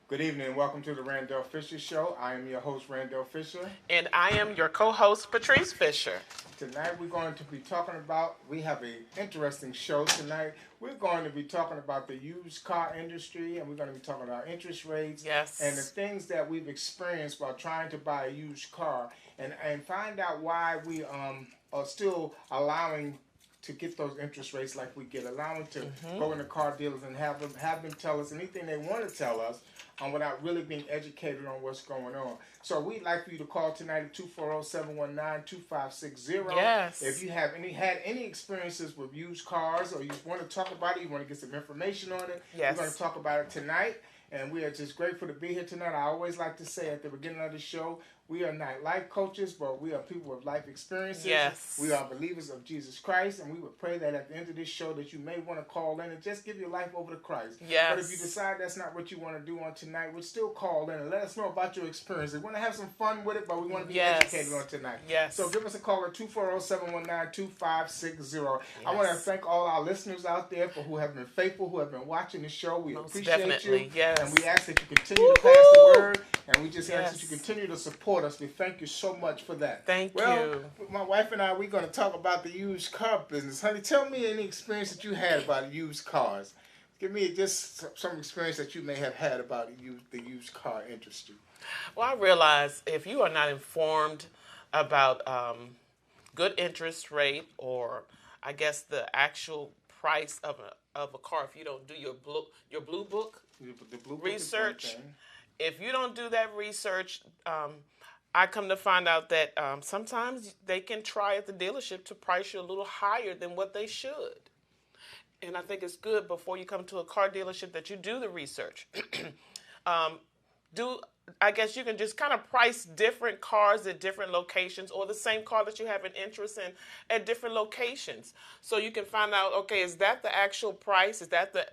Good evening and welcome to the Randell Fisher Show. I am your host, Randell Fisher. And I am your co-host, Patrice Fisher. Tonight we're going to be talking about, we have an interesting show tonight. We're going to be talking about the used car industry, and we're going to be talking about interest rates. Yes. And the things that we've experienced while trying to buy a used car, and find out why we are still allowing to get those interest rates like we get, allowing to go into car dealers and have them tell us anything they want to tell us without really being educated on what's going on. So we'd like for you to call tonight at 240-719-2560. Yes. If you have had any experiences with used cars, or you want to talk about it, you want to get some information on it, yes, we're going to talk about it tonight. And we are just grateful to be here tonight. I always like to say at the beginning of the show, we are not life coaches, but we are people with life experiences. Yes. We are believers of Jesus Christ, and we would pray that at the end of this show that you may want to call in and just give your life over to Christ. Yes. But if you decide that's not what you want to do on tonight, we'll still call in and let us know about your experiences. We want to have some fun with it, but we want to be educated on tonight. Yes. So give us a call at 240-719-2560. I want to thank all our listeners out there for who have been faithful, who have been watching the show. We appreciate you. Yes. And we ask that you continue to pass the word, and we just ask that you continue to support us. We thank you so much for that. Thank you. you. My wife and I, we're going to talk about the used car business. Honey, tell me any experience that you had about used cars. Give me just some experience that you may have had about the used car industry. Well, I realize if you are not informed about good interest rate, or I guess the actual price of a car, if you don't do your blue book research, if you don't do that research, I come to find out that sometimes they can try at the dealership to price you a little higher than what they should. And I think it's good before you come to a car dealership that you do the research. I guess you can just kind of price different cars at different locations, or the same car that you have an interest in at different locations. So you can find out, okay, is that the actual price? Is that the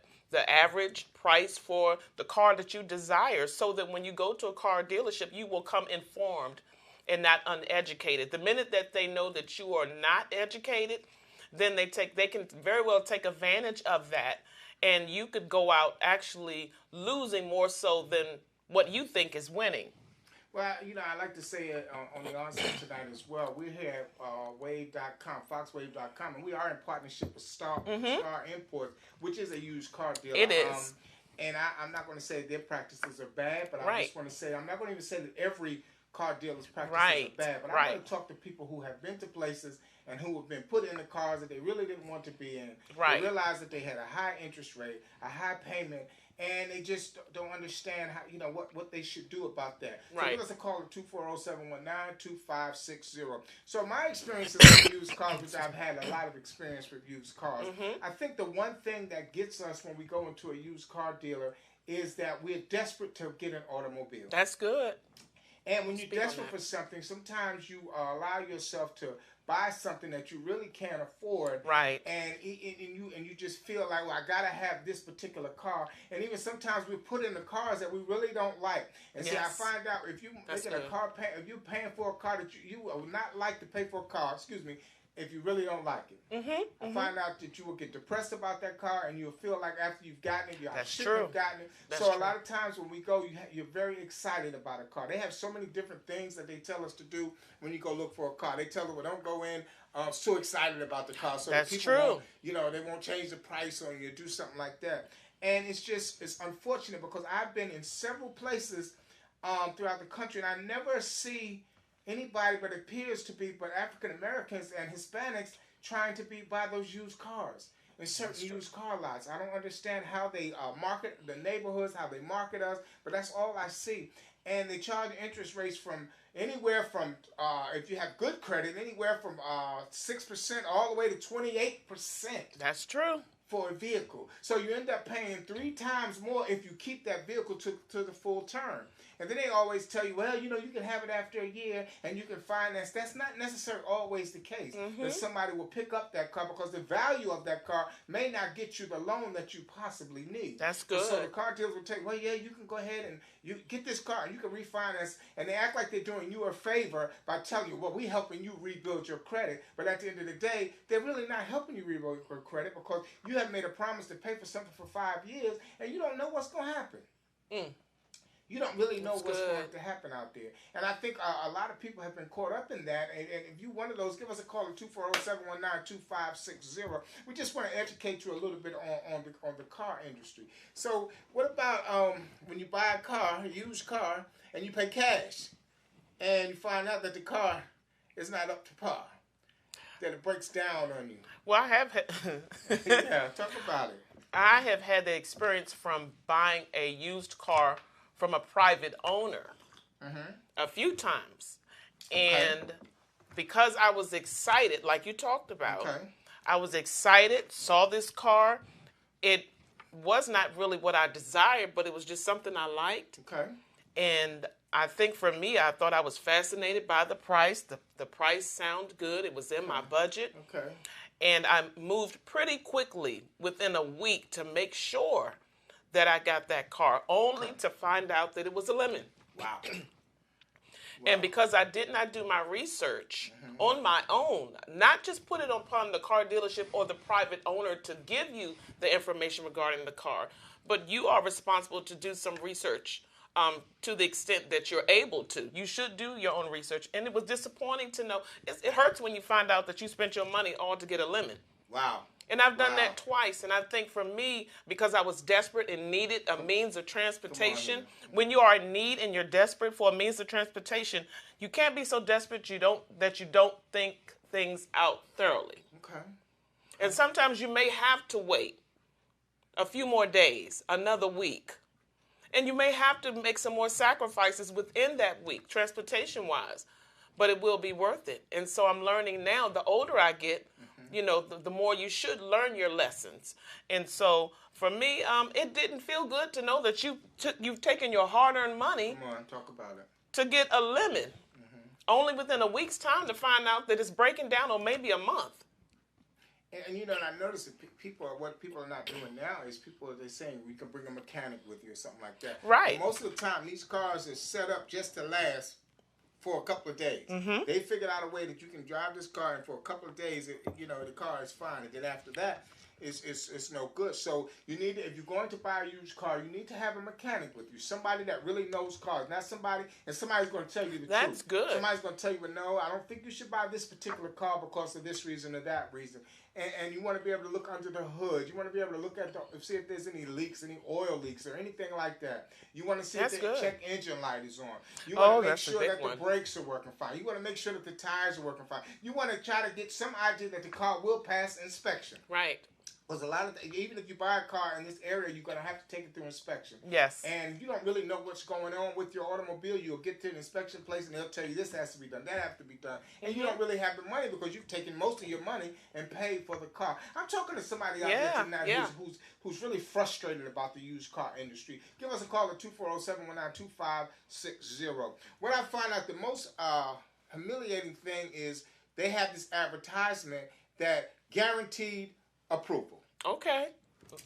average price for the car that you desire, so that when you go to a car dealership, you will come informed and not uneducated. The minute that they know that you are not educated, then they can very well take advantage of that, and you could go out actually losing more so than what you think is winning. Well, I like to say on the onset tonight as well, we're here at Wave.com, FoxWave.com, and we are in partnership with Star Imports, which is a used car dealer. It is. And I'm not going to say their practices are bad, but I just want to say, I'm not going to even say that every car dealer's practices are bad, but I want to talk to people who have been to places and who have been put in the cars that they really didn't want to be in. They realized that they had a high interest rate, a high payment, and they just don't understand how, what they should do about that. So give us a call at 240-719-2560. So my experiences with used cars, which I've had a lot of experience with used cars, I think the one thing that gets us when we go into a used car dealer is that we're desperate to get an automobile. That's good. And when you're desperate for something, sometimes you allow yourself to buy something that you really can't afford, and you just feel like, well, I gotta have this particular car. And even sometimes we put in the cars that we really don't like. And see, I find out if you're paying for a car that you would not like to pay for a car, if you really don't like it. I find out that you will get depressed about that car, and you'll feel like after you've gotten it, you shouldn't have gotten it. A lot of times when we go, you're very excited about a car. They have so many different things that they tell us to do when you go look for a car. They tell us, well, don't go in so excited about the car. So people won't, they won't change the price on you, do something like that. And it's unfortunate because I've been in several places throughout the country, and I never see anybody but African Americans and Hispanics trying to buy those used cars in certain used car lots. I don't understand how they market the neighborhoods, how they market us, but that's all I see. And they charge interest rates from anywhere from, if you have good credit, anywhere from 6% all the way to 28%. That's true. For a vehicle. So you end up paying 3 times more if you keep that vehicle to the full term. And then they always tell you, well, you can have it after a year and you can finance. That's not necessarily always the case. That somebody will pick up that car because the value of that car may not get you the loan that you possibly need. That's good. So the car dealers will tell you, well, yeah, you can go ahead and you get this car and you can refinance. And they act like they're doing you a favor by telling you, well, we're helping you rebuild your credit. But at the end of the day, they're really not helping you rebuild your credit because you have made a promise to pay for something for 5 years and you don't know what's going to happen. You don't really know what's going to happen out there. And I think a lot of people have been caught up in that. And if you're one of those, give us a call at 240-719-2560. We just want to educate you a little bit on the car industry. So what about when you buy a car, a used car, and you pay cash, and you find out that the car is not up to par, that it breaks down on you? Well, I have yeah, talk about it. I have had the experience from buying a used car from a private owner a few times. And because I was excited, like you talked about, I was excited, saw this car. It was not really what I desired, but it was just something I liked. And I think for me, I thought I was fascinated by the price. The price sounded good. It was in my budget. And I moved pretty quickly within a week to make sure that I got that car, only to find out that it was a lemon. Wow. And because I did not do my research on my own, not just put it upon the car dealership or the private owner to give you the information regarding the car, but you are responsible to do some research to the extent that you're able to. You should do your own research. And it was disappointing to know. It hurts when you find out that you spent your money all to get a lemon. Wow. And I've done that twice. And I think for me, because I was desperate and needed a means of transportation, when you are in need and you're desperate for a means of transportation, you can't be so desperate that you don't think things out thoroughly. And sometimes you may have to wait a few more days, another week. And you may have to make some more sacrifices within that week, transportation-wise. But it will be worth it. And so I'm learning now, the older I get, you know, the more you should learn your lessons. And so for me, it didn't feel good to know that you've taken your hard-earned money talk about it. to get a lemon, only within a week's time to find out that it's breaking down, or maybe a month. And you know, and I noticed that what people are not doing now is they're saying we can bring a mechanic with you or something like that. Right. But most of the time, these cars are set up just to last for a couple of days. They figured out a way that you can drive this car, and for a couple of days, the car is fine. And then after that, it's no good. So you need to, if you're going to buy a used car, you need to have a mechanic with you, somebody that really knows cars, not somebody's going to tell you the truth. That's good. Somebody's going to tell you, well, no, I don't think you should buy this particular car because of this reason or that reason. And you want to be able to look under the hood. You want to be able to look at see if there's any leaks, any oil leaks or anything like that. You want to see if the check engine light is on. You want to make sure that the brakes are working fine. You want to make sure that the tires are working fine. You want to try to get some idea that the car will pass inspection. Right. Because a lot of even if you buy a car in this area, you're going to have to take it through inspection. Yes. And you don't really know what's going on with your automobile. You'll get to an inspection place and they'll tell you this has to be done, that has to be done. And you don't really have the money because you've taken most of your money and paid for the car. I'm talking to somebody out there tonight who's really frustrated about the used car industry. Give us a call at 240-719-2560. What I find out the most humiliating thing is they have this advertisement that guaranteed approval. Okay.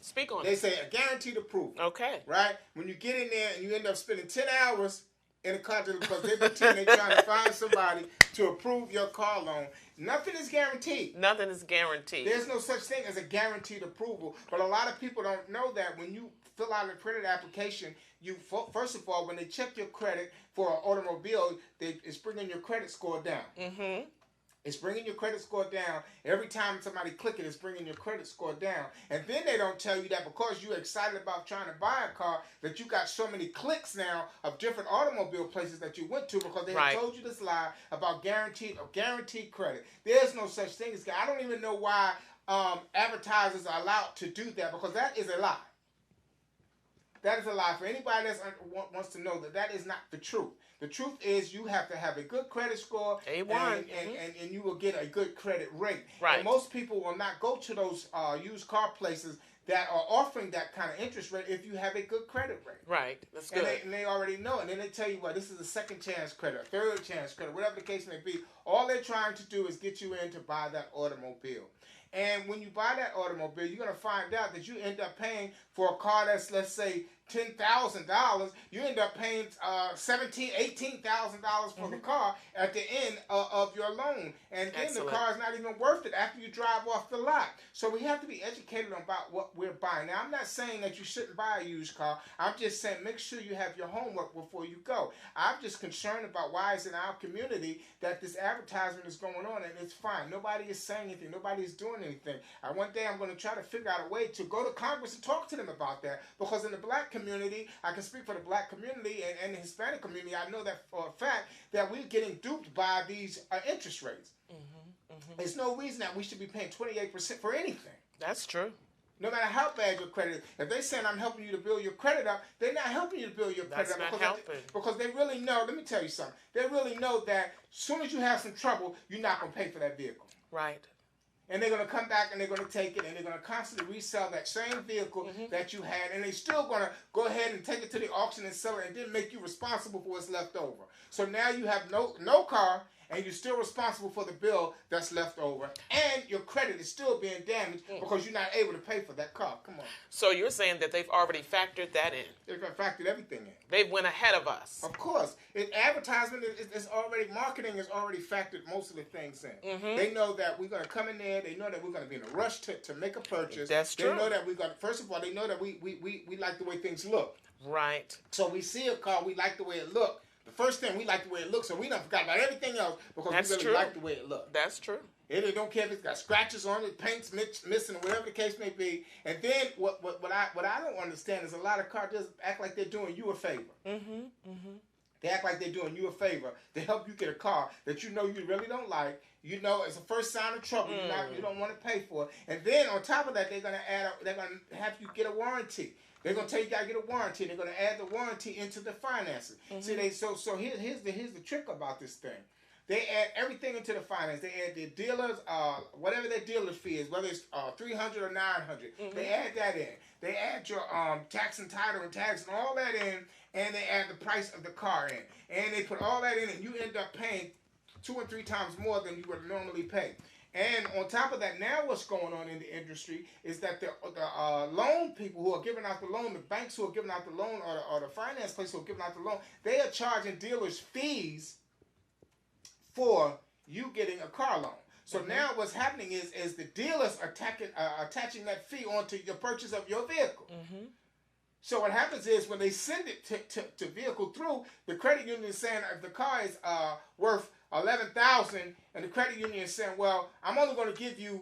Speak on it. They say a guaranteed approval. Okay. Right? When you get in there and you end up spending 10 hours in a car dealer because they're trying to find somebody to approve your car loan, nothing is guaranteed. Nothing is guaranteed. There's no such thing as a guaranteed approval. But a lot of people don't know that when you fill out a credit application, first of all, when they check your credit for an automobile, it's bringing your credit score down. It's bringing your credit score down. Every time somebody click it, it's bringing your credit score down. And then they don't tell you that because you're excited about trying to buy a car, that you got so many clicks now of different automobile places that you went to because they have told you this lie about guaranteed credit. There's no such thing as I don't even know why advertisers are allowed to do that, because that is a lie. That is a lie. For anybody that wants to know that is not the truth. The truth is you have to have a good credit score, A1, and you will get a good credit rate. Right. And most people will not go to those used car places that are offering that kind of interest rate if you have a good credit rate. Right. That's good. And they already know. And then they tell you, well, this is a second chance credit, third chance credit, whatever the case may be. All they're trying to do is get you in to buy that automobile. And when you buy that automobile, you're going to find out that you end up paying for a car that's, let's say, $10,000. You end up paying $17,000, $18,000 for the car at the end of of your loan. And then the car is not even worth it after you drive off the lot. So we have to be educated about what we're buying. Now, I'm not saying that you shouldn't buy a used car. I'm just saying make sure you have your homework before you go. I'm just concerned about why it's in our community that this advertisement is going on, and it's fine. Nobody is saying anything. Nobody is doing anything. One day I'm going to try to figure out a way to go to Congress and talk to them about that, because in the black community, I can speak for the black community and the Hispanic community, I know that for a fact that we're getting duped by these interest rates. There's no reason that we should be paying 28% for anything. That's true. No matter how bad your credit is. If they're saying I'm helping you to build your credit up, they're not helping you to build your credit up. Because they really know, let me tell you something, they really know that as soon as you have some trouble, you're not going to pay for that vehicle. Right. And they're going to come back and they're going to take it and they're going to constantly resell that same vehicle that you had. And they're still going to go ahead and take it to the auction and sell it and then make you responsible for what's left over. So now you have no car, and you're still responsible for the bill that's left over, and your credit is still being damaged because you're not able to pay for that car. Come on. So you're saying that they've already factored that in? They've factored everything in. They went ahead of us. Of course. Advertisement is already, marketing is already factored most of the things in. They know that we're going to come in there. They know that we're going to be in a rush to make a purchase. That's true. They know that we're going to, first of all, they know that we like the way things look. Right. So we see a car, we like the way it looks. The first thing, we like the way it looks, so we don't forget about everything else because we really like the way it looks. That's true. They don't care if it's got scratches on it, paint's missing, or whatever the case may be. And then what I don't understand is a lot of car dealers act like they're doing you a favor. They act like they're doing you a favor to help you get a car that you know you really don't like. You know it's the first sign of trouble. You don't want to pay for it. And then on top of that, they're going to have you get a warranty. They're gonna tell you gotta get a warranty. They're gonna add the warranty into the finances. See, so here's the trick about this thing. They add everything into the finance. They add their dealers, whatever their dealer's fee is, whether it's $300 or $900. They add that in. They add your tax and title and tax and all that in, and they add the price of the car in, and they put all that in, and you end up paying 2 or 3 times more than you would normally pay. And on top of that, now what's going on in the industry is that the loan people who are giving out the loan, the banks who are giving out the loan, or the finance place who are giving out the loan, they are charging dealers fees for you getting a car loan. So now what's happening is the dealers are attaching that fee onto your purchase of your vehicle. So what happens is when they send it to vehicle through, the credit union is saying if the car is worth $11,000, and the credit union is saying, well, I'm only going to give you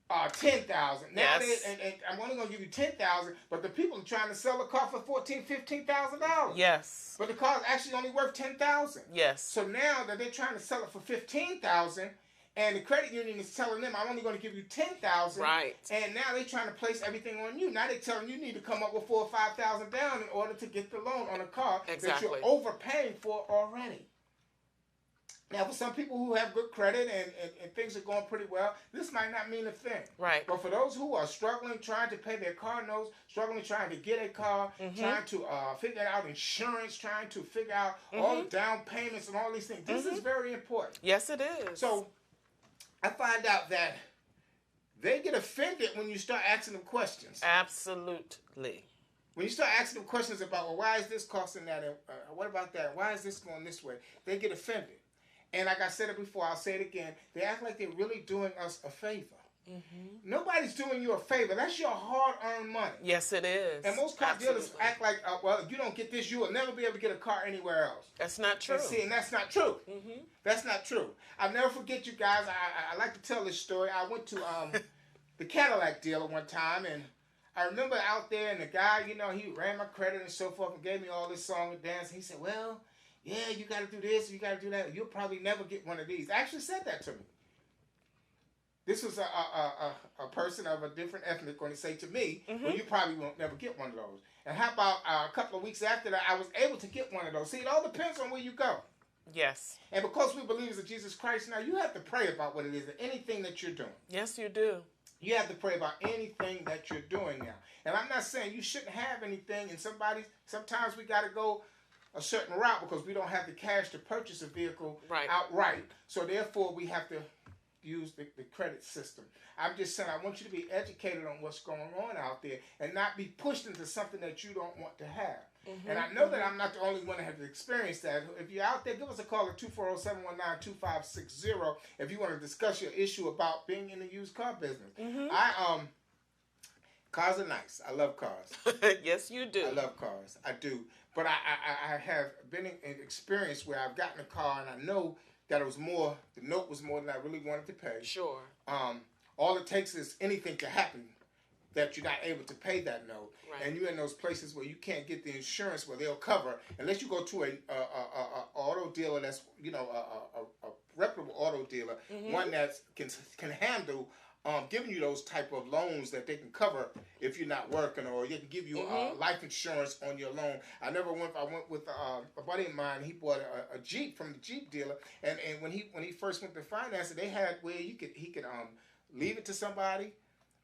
$10,000. Now and I'm only going to give you $10,000, but the people are trying to sell the car for $14,000, $15,000. Yes. But the car is actually only worth $10,000. Yes. So now that they're trying to sell it for $15,000, and the credit union is telling them, I'm only going to give you $10,000. Right. And now they're trying to place everything on you. Now they're telling you need to come up with $4,000 or $5,000 down in order to get the loan on a car that you're overpaying for already. Now, for some people who have good credit and things are going pretty well, this might not mean a thing. Right. But for those who are struggling, trying to pay their car notes, struggling, trying to get a car, trying to figure out insurance, trying to figure out all the down payments and all these things, this is very important. Yes, it is. So I find out that they get offended when you start asking them questions. Absolutely. When you start asking them questions about, well, why is this costing that? What about that? Why is this going this way? They get offended. And like I said it before, I'll say it again. They act like they're really doing us a favor. Nobody's doing you a favor. That's your hard-earned money. Yes, it is. And most car dealers act like, well, if you don't get this, you will never be able to get a car anywhere else. That's not true. And that's not true. That's not true. I'll never forget you guys. I like to tell this story. I went to the Cadillac dealer one time, and I remember out there, and the guy, you know, he ran my credit and so forth and gave me all this song and dance. He said, well, yeah, you got to do this, you got to do that. You'll probably never get one of these. I actually said that to me. This was a person of a different ethnic going to say to me, well, you probably won't never get one of those. And how about a couple of weeks after that, I was able to get one of those. See, it all depends on where you go. Yes. And because we believe in Jesus Christ now, you have to pray about what it is, anything that you're doing. Yes, you do. You have to pray about anything that you're doing now. And I'm not saying you shouldn't have anything, and sometimes we got to go a certain route because we don't have the cash to purchase a vehicle outright. So therefore, we have to use the credit system. I'm just saying I want you to be educated on what's going on out there and not be pushed into something that you don't want to have. And I know that I'm not the only one that has experienced that. If you're out there, give us a call at 240-719-2560 if you want to discuss your issue about being in the used car business. Cars are nice. I love cars. Yes, you do. I love cars. I do. But I have been in an experience where I've gotten a car and I know that it was more, the note was more than I really wanted to pay. Sure. All it takes is anything to happen that you're not able to pay that note. Right. And you're in those places where you can't get the insurance where they'll cover, unless you go to a auto dealer that's, you know, a reputable auto dealer, one that can handle giving you those type of loans that they can cover if you're not working, or they can give you life insurance on your loan. I went with a buddy of mine. He bought a Jeep from the Jeep dealer, and when he first went to finance it, they had where he could leave it to somebody,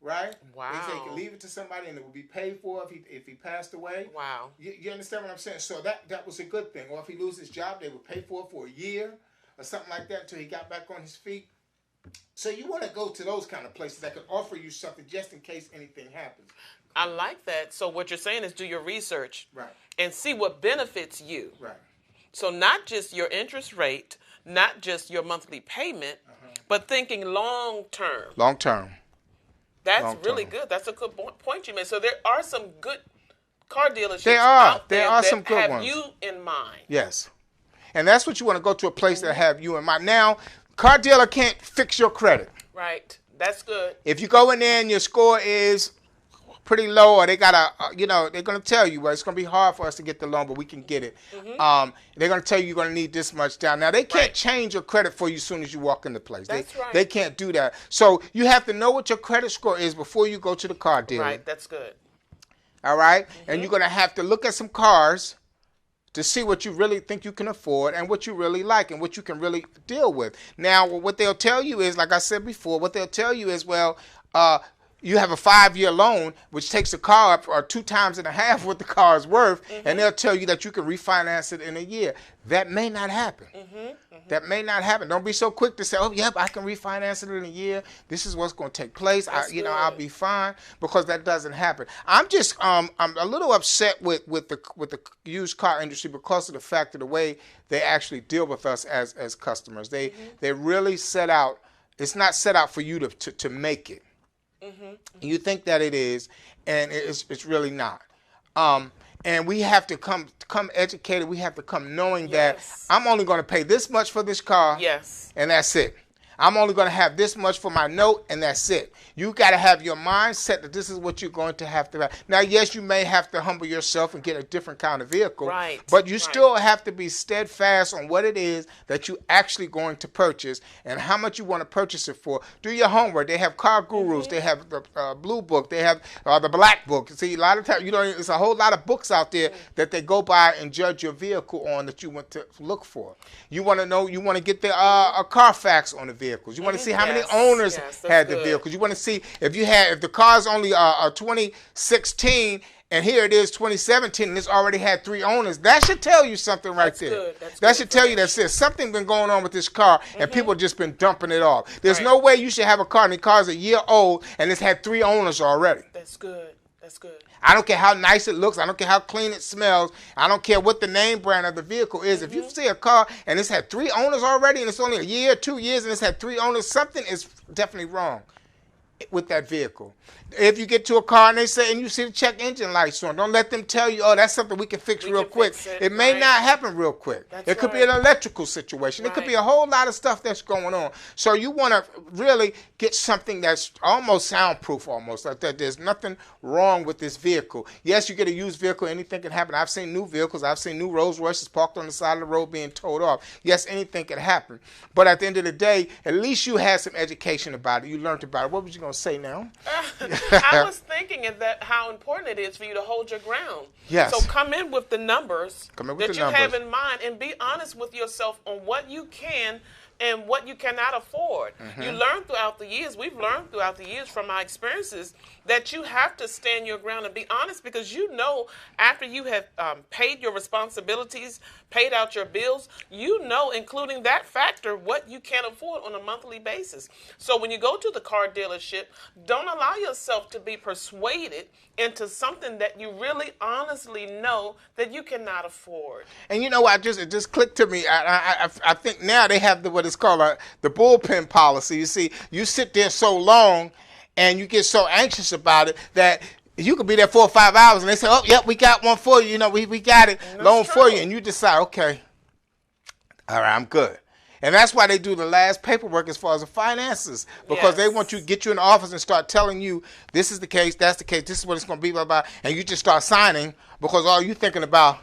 right? Wow. They say he could leave it to somebody and it would be paid for if he passed away. Wow. You understand what I'm saying? So that was a good thing. Or if he loses his job, they would pay for it for a year or something like that until he got back on his feet. So you want to go to those kind of places that can offer you something just in case anything happens. I like that. So what you're saying is do your research. Right. And see what benefits you. Right. So not just your interest rate, not just your monthly payment, but thinking long term. Long term. That's really good. That's a good point you made. So there are some good car dealerships There out there are that some good have ones. you in mind. Yes. And that's what you want to go to, a place that have you in mind. Now, car dealer can't fix your credit. Right. That's good. If you go in there and your score is pretty low, or they got they're going to tell you, well, it's going to be hard for us to get the loan, but we can get it. They're going to tell you you're going to need this much down. Now, they can't change your credit for you as soon as you walk in the place. That's right. They can't do that. So you have to know what your credit score is before you go to the car dealer. Right. That's good. All right? And you're going to have to look at some cars to see what you really think you can afford and what you really like and what you can really deal with. Now, what they'll tell you is, like I said before, what they'll tell you is, well, you have a 5-year loan, which takes the car up or 2.5 times what the car is worth, and they'll tell you that you can refinance it in a year. That may not happen. That may not happen. Don't be so quick to say, oh, yep, I can refinance it in a year. This is what's going to take place. I'll be fine, because that doesn't happen. I'm just I'm a little upset with the used car industry because of the fact of the way they actually deal with us as customers. They really set out. It's not set out for you to make it. You think that it is, and it's really not. And we have to come educated. We have to come knowing that I'm only going to pay this much for this car. Yes. And that's it. I'm only going to have this much for my note, and that's it. You got to have your mindset that this is what you're going to have. Now, yes, you may have to humble yourself and get a different kind of vehicle. Right. But you still have to be steadfast on what it is that you're actually going to purchase and how much you want to purchase it for. Do your homework. They have car gurus. They have the blue book. They have the black book. See, a lot of times, there's a whole lot of books out there that they go by and judge your vehicle on that you want to look for. You want to know, you want to get the a Carfax on the vehicle. You want to see how many owners had the vehicles. You want to see if the car's only 2016 and here it is 2017 and it's already had 3 owners. That should tell you something right there. That should tell you that something been going on with this car and people just been dumping it off. There's no way you should have a car and the car's a year old and it's had 3 owners already. That's good. That's good. I don't care how nice it looks. I don't care how clean it smells. I don't care what the name brand of the vehicle is. If you see a car and it's had 3 owners already and it's only a year, 2 years, and it's had 3 owners, something is definitely wrong with that vehicle. If you get to a car and they say, and you see the check engine lights on, don't let them tell you, oh, that's something we can fix real quick. It may not happen real quick. It could be an electrical situation. It could be a whole lot of stuff that's going on. So you want to really get something that's almost soundproof, almost like that. There's nothing wrong with this vehicle. Yes, you get a used vehicle, anything can happen. I've seen new vehicles. I've seen new Rolls Royces parked on the side of the road being towed off. Yes, anything can happen. But at the end of the day, at least you had some education about it. You learned about it. What was you going to say now? I was thinking of that, how important it is for you to hold your ground. Yes. So come in with the numbers that you have in mind and be honest with yourself on what you can and what you cannot afford. You learn throughout the years, we've learned throughout the years from our experiences that you have to stand your ground and be honest, because you know after you have paid your responsibilities, paid out your bills, you know, including that factor, what you can afford on a monthly basis. So when you go to the car dealership, don't allow yourself to be persuaded into something that you really honestly know that you cannot afford. And you know what? It just clicked to me. I think now they have what is called the bullpen policy. You see, you sit there so long and you get so anxious about it that you could be there 4 or 5 hours and they say, oh, yep, we got one for you. You know, we got it, loan for you. And you decide, okay, all right, I'm good. And that's why they do the last paperwork as far as the finances, because they want you to get you in the office and start telling you this is the case, that's the case, this is what it's going to be, blah, blah, and you just start signing because all you thinking about.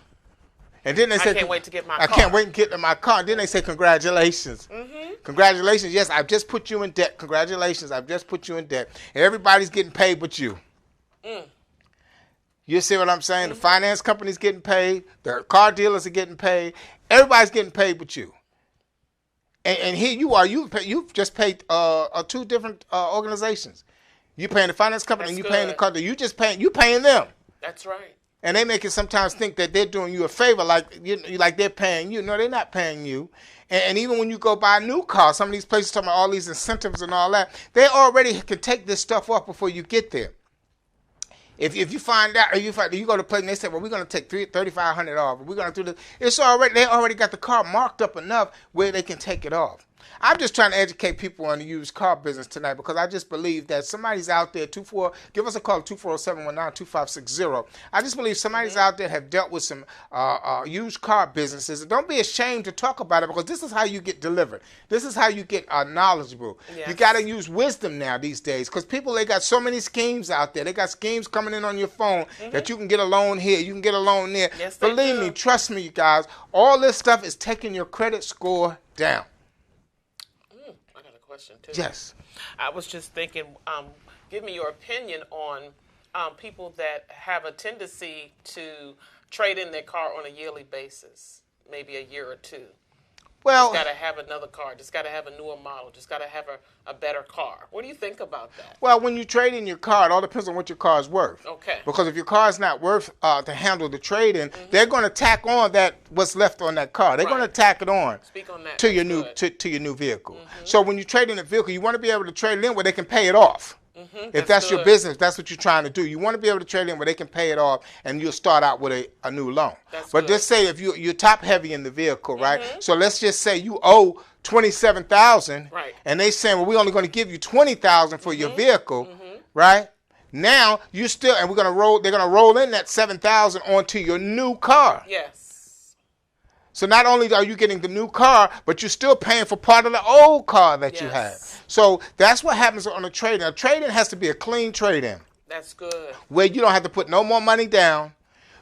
And then they say, I can't wait to get my car. I can't wait to get in my car. And then they say, congratulations. Congratulations. Yes, I've just put you in debt. Congratulations. I've just put you in debt. And everybody's getting paid but you. You see what I'm saying? The finance company's getting paid. The car dealers are getting paid. Everybody's getting paid but you. And here you are. You've just paid 2 different organizations. You're paying the finance company and you're paying the car dealer. You paying them. That's right. And they make it sometimes think that they're doing you a favor, like they're paying you. No, they're not paying you. And even when you go buy a new car, some of these places talking about all these incentives and all that, they already can take this stuff off before you get there. If you find out, or you go to a place and they say, well, we're going to take $3,500 off. We're going to do this. They already got the car marked up enough where they can take it off. I'm just trying to educate people on the used car business tonight because I just believe that somebody's out there, give us a call, 240-719-2560. I just believe somebody's out there have dealt with some used car businesses. Don't be ashamed to talk about it because this is how you get delivered. This is how you get knowledgeable. Yes. You got to use wisdom now these days because they got so many schemes out there. They got schemes coming in on your phone that you can get a loan here, you can get a loan there. Yes, believe me, trust me, you guys, all this stuff is taking your credit score down. Too. Yes. I was just thinking, give me your opinion on people that have a tendency to trade in their car on a yearly basis, maybe a year or 2. Well, just got to have another car, just got to have a newer model, just got to have a better car. What do you think about that? Well, when you trade in your car, it all depends on what your car is worth. Okay. Because if your car is not worth to handle the trade-in, they're going to tack on what's left on that car. They're going to tack it on, to your new vehicle. So when you trade in a vehicle, you want to be able to trade it in where they can pay it off. If that's your business, that's what you're trying to do. You want to be able to trade in where they can pay it off, and you'll start out with a new loan. But just say if you're top heavy in the vehicle, right? So let's just say you owe $27,000, and they saying, well, we're only going to give you $20,000 for your vehicle, right? Now you still, and they're going to roll in that $7,000 onto your new car. Yes. So not only are you getting the new car, but you're still paying for part of the old car that you had. So that's what happens on a trade-in. A trade-in has to be a clean trade-in. That's good. Where you don't have to put no more money down,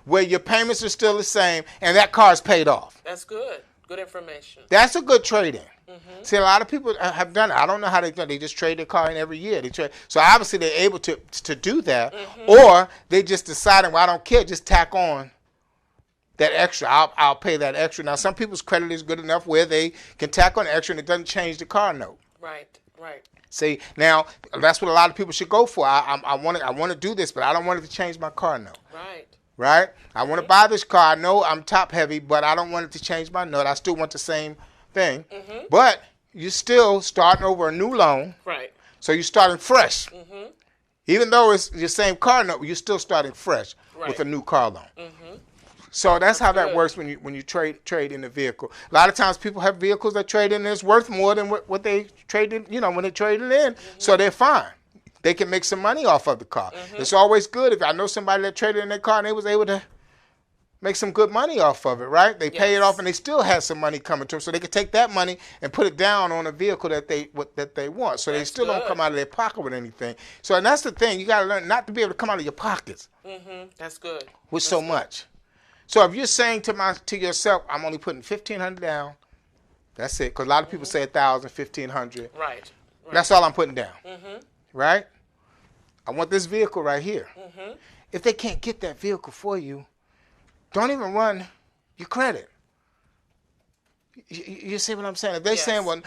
where your payments are still the same, and that car is paid off. That's good. Good information. That's a good trade-in. See, a lot of people have done it. I don't know how they do it. They just trade their car in every year. So obviously they're able to do that, or they just decided, well, I don't care, just tack on that extra. I'll pay that extra. Now, some people's credit is good enough where they can tack on extra and it doesn't change the car note. Right. See, now that's what a lot of people should go for. I want to do this, but I don't want it to change my car note. Right. I want to buy this car. I know I'm top heavy, but I don't want it to change my note. I still want the same thing. But you're still starting over a new loan. Right. So you're starting fresh. Even though it's your same car note, you're still starting fresh with a new car loan. So that's how that works when you trade in the vehicle. A lot of times people have vehicles that trade in that's worth more than what they trade in, when they trade it in. So they're fine. They can make some money off of the car. It's always good if I know somebody that traded in their car and they was able to make some good money off of it, right? They pay it off and they still have some money coming to them. So they can take that money and put it down on a vehicle that they want. So they still don't come out of their pocket with anything. So and that's the thing. You got to learn not to be able to come out of your pockets. That's good. With so much. So if you're saying to yourself, I'm only putting $1,500 down, that's it. Because a lot of people say $1,000, $1,500. Right. That's all I'm putting down. Right? I want this vehicle right here. If they can't get that vehicle for you, don't even run your credit. You see what I'm saying? If they say, well,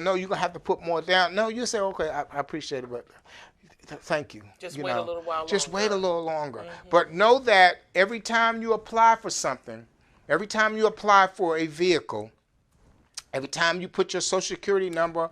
no, you're gonna have to put more down. No, you say, okay, I appreciate it, but thank you. Just wait a little while longer. Just wait a little longer. But know that every time you apply for something, every time you apply for a vehicle, every time you put your Social Security number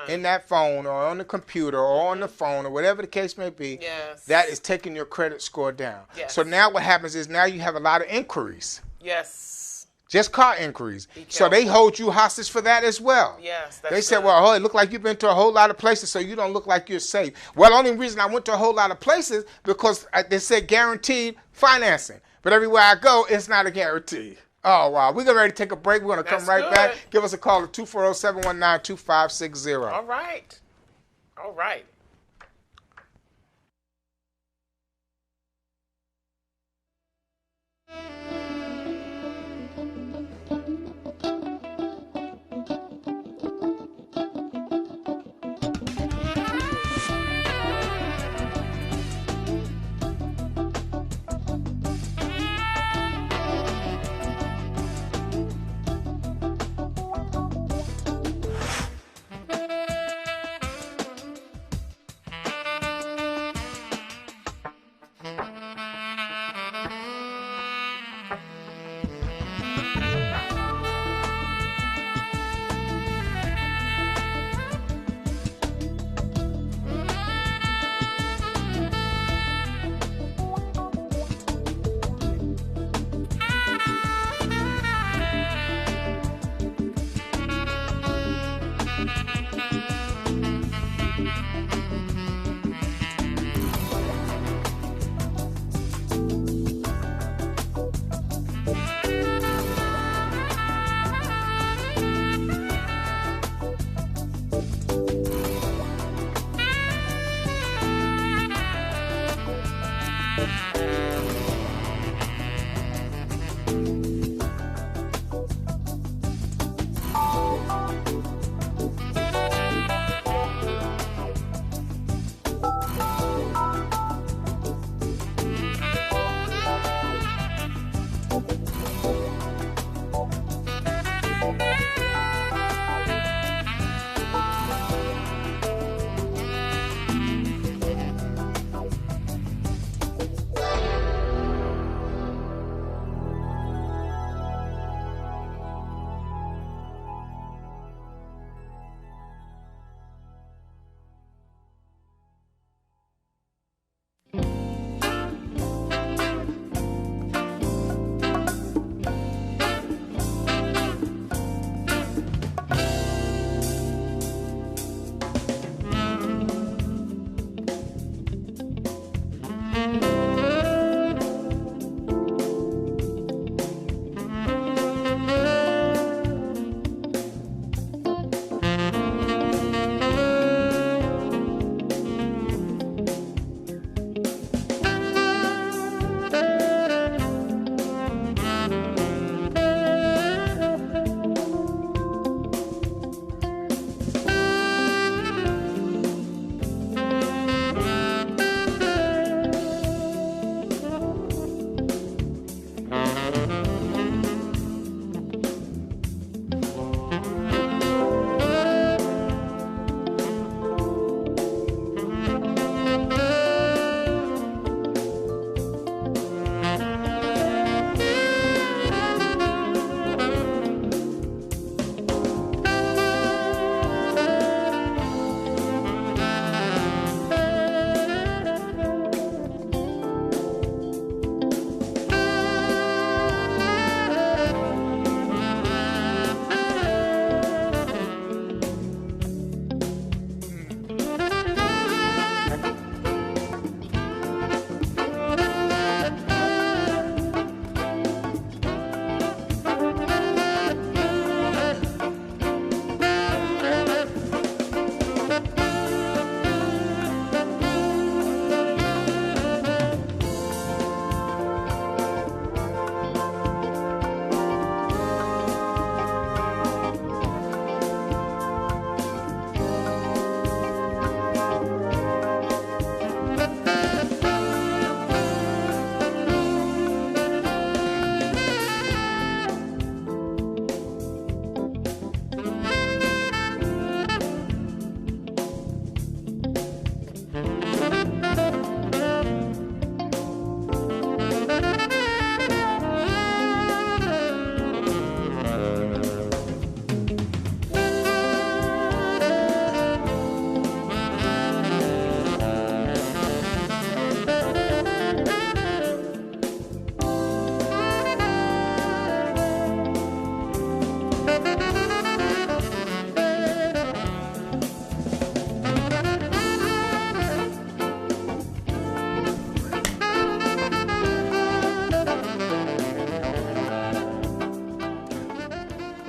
in that phone or on the computer or on the phone or whatever the case may be, that is taking your credit score down. Yes. So now what happens is now you have a lot of inquiries. Yes. Just car inquiries. So they hold you hostage for that as well. Yes, that's They said, well, it look like you've been to a whole lot of places, so you don't look like you're safe. Well, the only reason I went to a whole lot of places because they said guaranteed financing. But everywhere I go, it's not a guarantee. Oh, wow. We're ready to take a break. We're going to come right back. Give us a call at 240-719-2560. All right. All right.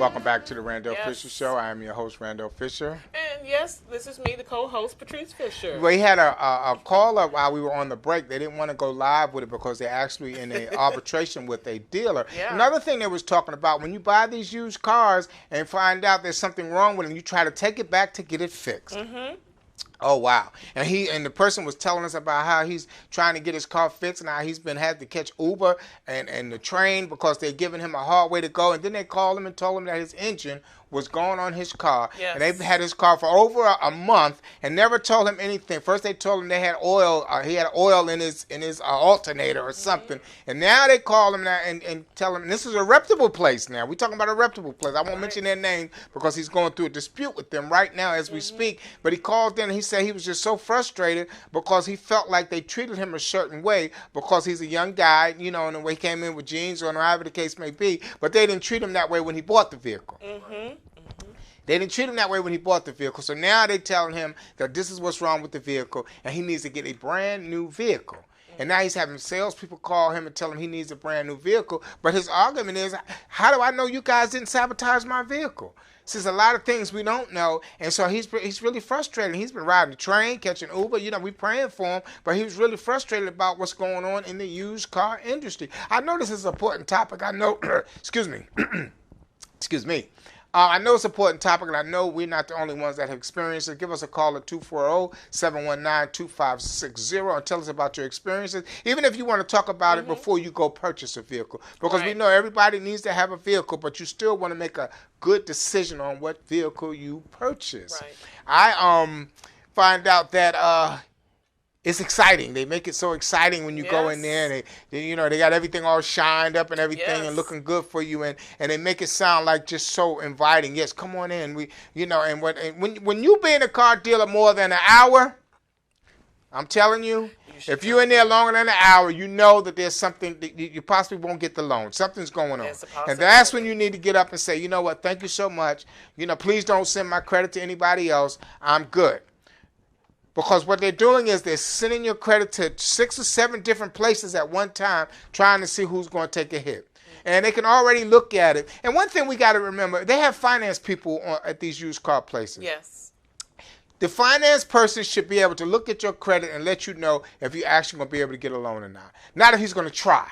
Welcome back to the Randell Fisher Show. I am your host, Randell Fisher. And yes, this is me, the co-host, Patrice Fisher. We had a caller while we were on the break. They didn't want to go live with it because they're actually in an arbitration with a dealer. Yeah. Another thing they was talking about, when you buy these used cars and find out there's something wrong with them, you try to take it back to get it fixed. Mm-hmm. Oh, wow. And the person was telling us about how he's trying to get his car fixed and how he's had to catch Uber and the train because they're giving him a hard way to go. And then they called him and told him that his engine was going on his car. Yes. And they've had his car for over a month and never told him anything. First they told him they had oil, he had oil in his alternator or something. Mm-hmm. And now they call him now and tell him, and this is a reputable place now. We're talking about a reputable place. I won't mention their name because he's going through a dispute with them right now as we speak. But he called in and he said he was just so frustrated because he felt like they treated him a certain way because he's a young guy, you know, and the way he came in with jeans or however the case may be. But they didn't treat him that way when he bought the vehicle. Mm-hmm. They didn't treat him that way when he bought the vehicle. So now they're telling him that this is what's wrong with the vehicle and he needs to get a brand new vehicle. And now he's having salespeople call him and tell him he needs a brand new vehicle. But his argument is, how do I know you guys didn't sabotage my vehicle? There's a lot of things we don't know. And so he's really frustrated. He's been riding the train, catching Uber. You know, we praying for him. But he was really frustrated about what's going on in the used car industry. I know this is an important topic. I know, excuse me. Excuse me. I know it's an important topic, and I know we're not the only ones that have experienced it. Give us a call at 240-719-2560 and tell us about your experiences, even if you want to talk about it before you go purchase a vehicle. Because we know everybody needs to have a vehicle, but you still want to make a good decision on what vehicle you purchase. Right. I find out that it's exciting. They make it so exciting when you go in there and they got everything all shined up and everything and looking good for you and they make it sound like just so inviting. Yes, come on in. When you be in a car dealer more than an hour, I'm telling you, if you're in there longer than an hour, you know that there's something that you possibly won't get the loan. Something's going on. And that's when you need to get up and say, you know what, thank you so much. Please don't send my credit to anybody else. I'm good. Because what they're doing is they're sending your credit to 6 or 7 different places at one time trying to see who's going to take a hit. And they can already look at it. And one thing we got to remember, they have finance people at these used car places. Yes. The finance person should be able to look at your credit and let you know if you're actually going to be able to get a loan or not. Not if he's going to try.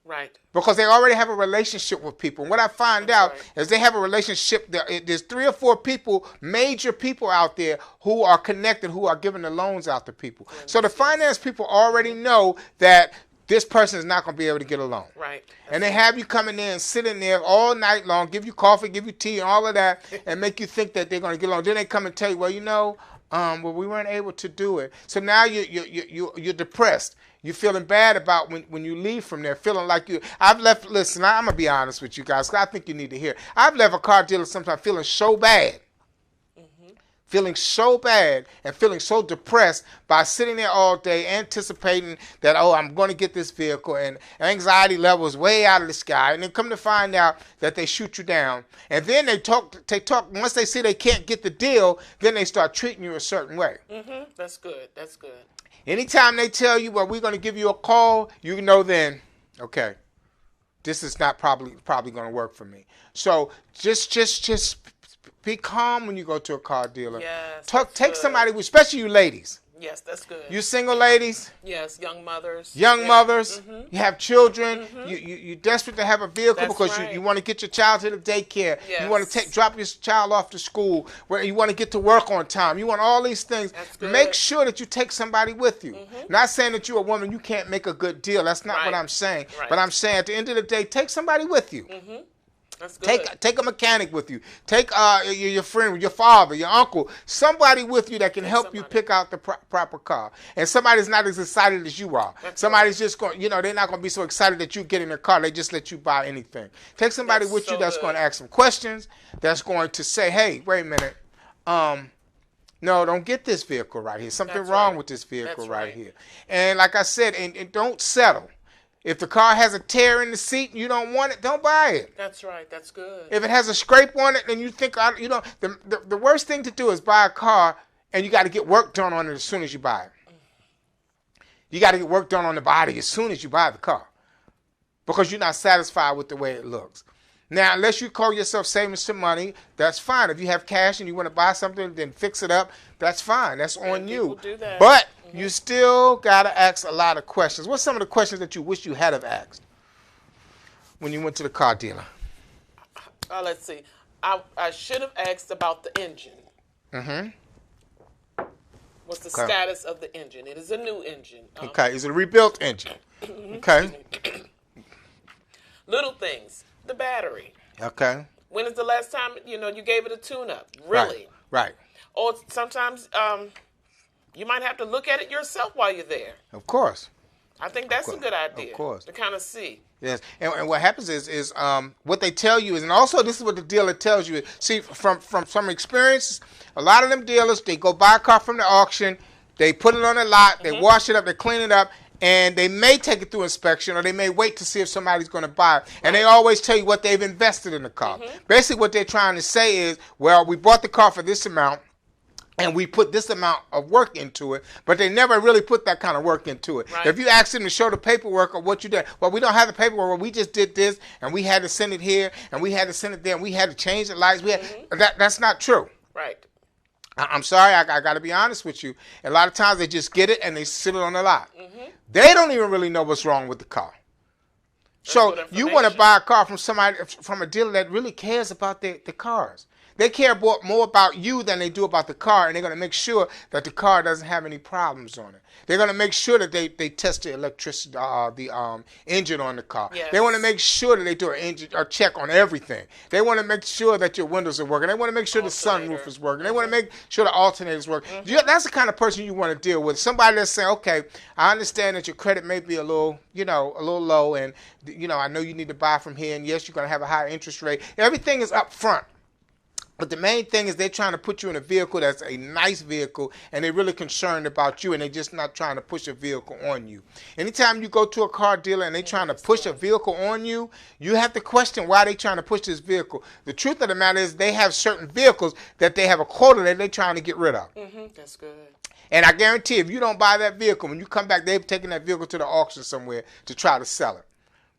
Right. Because they already have a relationship with people. And what I find out is they have a relationship. There's 3 or 4 people, major people out there who are connected, who are giving the loans out to people. So the finance people already know that this person is not going to be able to get a loan. Right. And they have you come in there and sit in there all night long, give you coffee, give you tea and all of that, and make you think that they're going to get a loan. Then they come and tell you, well, we weren't able to do it. So now you're depressed. You're feeling bad about when you leave from there, feeling like listen, I'm going to be honest with you guys, because I think you need to hear. I've left a car dealer sometimes feeling so bad. Feeling so bad and feeling so depressed by sitting there all day anticipating that, I'm going to get this vehicle, and anxiety levels way out of the sky, and then come to find out that they shoot you down. And then they talk, once they see they can't get the deal, then they start treating you a certain way. Mm-hmm. That's good. Anytime they tell you, well, we're going to give you a call, you know then, okay, this is not probably going to work for me. So just be calm when you go to a car dealer. Yes, take somebody, especially you ladies. Yes, that's good. You single ladies. Yes, young mothers. Mm-hmm. You have children. Mm-hmm. You're desperate to have a vehicle because you want to get your child to the daycare. Yes. You want to drop your child off to school. Where you want to get to work on time. You want all these things. Make sure that you take somebody with you. Mm-hmm. Not saying that you're a woman, you can't make a good deal. That's not what I'm saying. Right. But I'm saying at the end of the day, take somebody with you. Mm-hmm. That's good. Take a mechanic with you. Take your friend, your father, your uncle, somebody with you that can help you pick out the proper car. And somebody's not as excited as you are. Somebody's just going, they're not going to be so excited that you get in their car. They just let you buy anything. Take somebody with you that's going to ask some questions, that's going to say, hey, wait a minute. No, don't get this vehicle right here. Something wrong with this vehicle right here. And like I said, and don't settle. If the car has a tear in the seat and you don't want it, don't buy it. That's right. That's good. If it has a scrape on it and you think, the worst thing to do is buy a car and you got to get work done on it as soon as you buy it. You got to get work done on the body as soon as you buy the car because you're not satisfied with the way it looks. Now, unless you call yourself saving some money, that's fine. If you have cash and you want to buy something, then fix it up. That's fine. That's on you. Do that. But you still got to ask a lot of questions. What's some of the questions that you wish you had have asked when you went to the car dealer? Let's see. I should have asked about the engine. Mm-hmm. What's the status of the engine? It is a new engine. Okay. Is it a rebuilt engine? Okay. Little things. The battery. Okay. When is the last time, you gave it a tune-up? Really? Right. Or sometimes you might have to look at it yourself while you're there. Of course. I think that's a good idea. Of course. To kind of see. Yes. And what happens is what they tell you is, and also this is what the dealer tells you. See, from some experience, a lot of them dealers, they go buy a car from the auction, they put it on the lot, they wash it up, they clean it up, and they may take it through inspection, or they may wait to see if somebody's going to buy it. And they always tell you what they've invested in the car. Basically, what they're trying to say is, well, we bought the car for this amount, and we put this amount of work into it, but they never really put that kind of work into it. Right. If you ask them to show the paperwork of what you did, well, we don't have the paperwork. Well, we just did this, and we had to send it here, and we had to send it there, and we had to change the lights. That's not true. Right. I'm sorry, I got to be honest with you. A lot of times they just get it and they sit it on the lot. They don't even really know what's wrong with the car. So you want to buy a car from a dealer that really cares about the cars. They care more about you than they do about the car, and they're going to make sure that the car doesn't have any problems on it. They're going to make sure that they test the electricity, the engine on the car. Yes. They want to make sure that they do an engine or check on everything. They want to make sure that your windows are working. They want to make sure the sunroof is working. They want to make sure the alternators work. That's the kind of person you want to deal with. Somebody that's saying, okay, I understand that your credit may be a little low, and I know you need to buy from here, and yes, you're going to have a high interest rate. Everything is up front. But the main thing is they're trying to put you in a vehicle that's a nice vehicle, and they're really concerned about you, and they're just not trying to push a vehicle on you. Anytime you go to a car dealer and they're trying to push a vehicle on you, you have to question why they're trying to push this vehicle. The truth of the matter is they have certain vehicles that they have a quota that they're trying to get rid of. That's good. And I guarantee if you don't buy that vehicle, when you come back, they've taken that vehicle to the auction somewhere to try to sell it.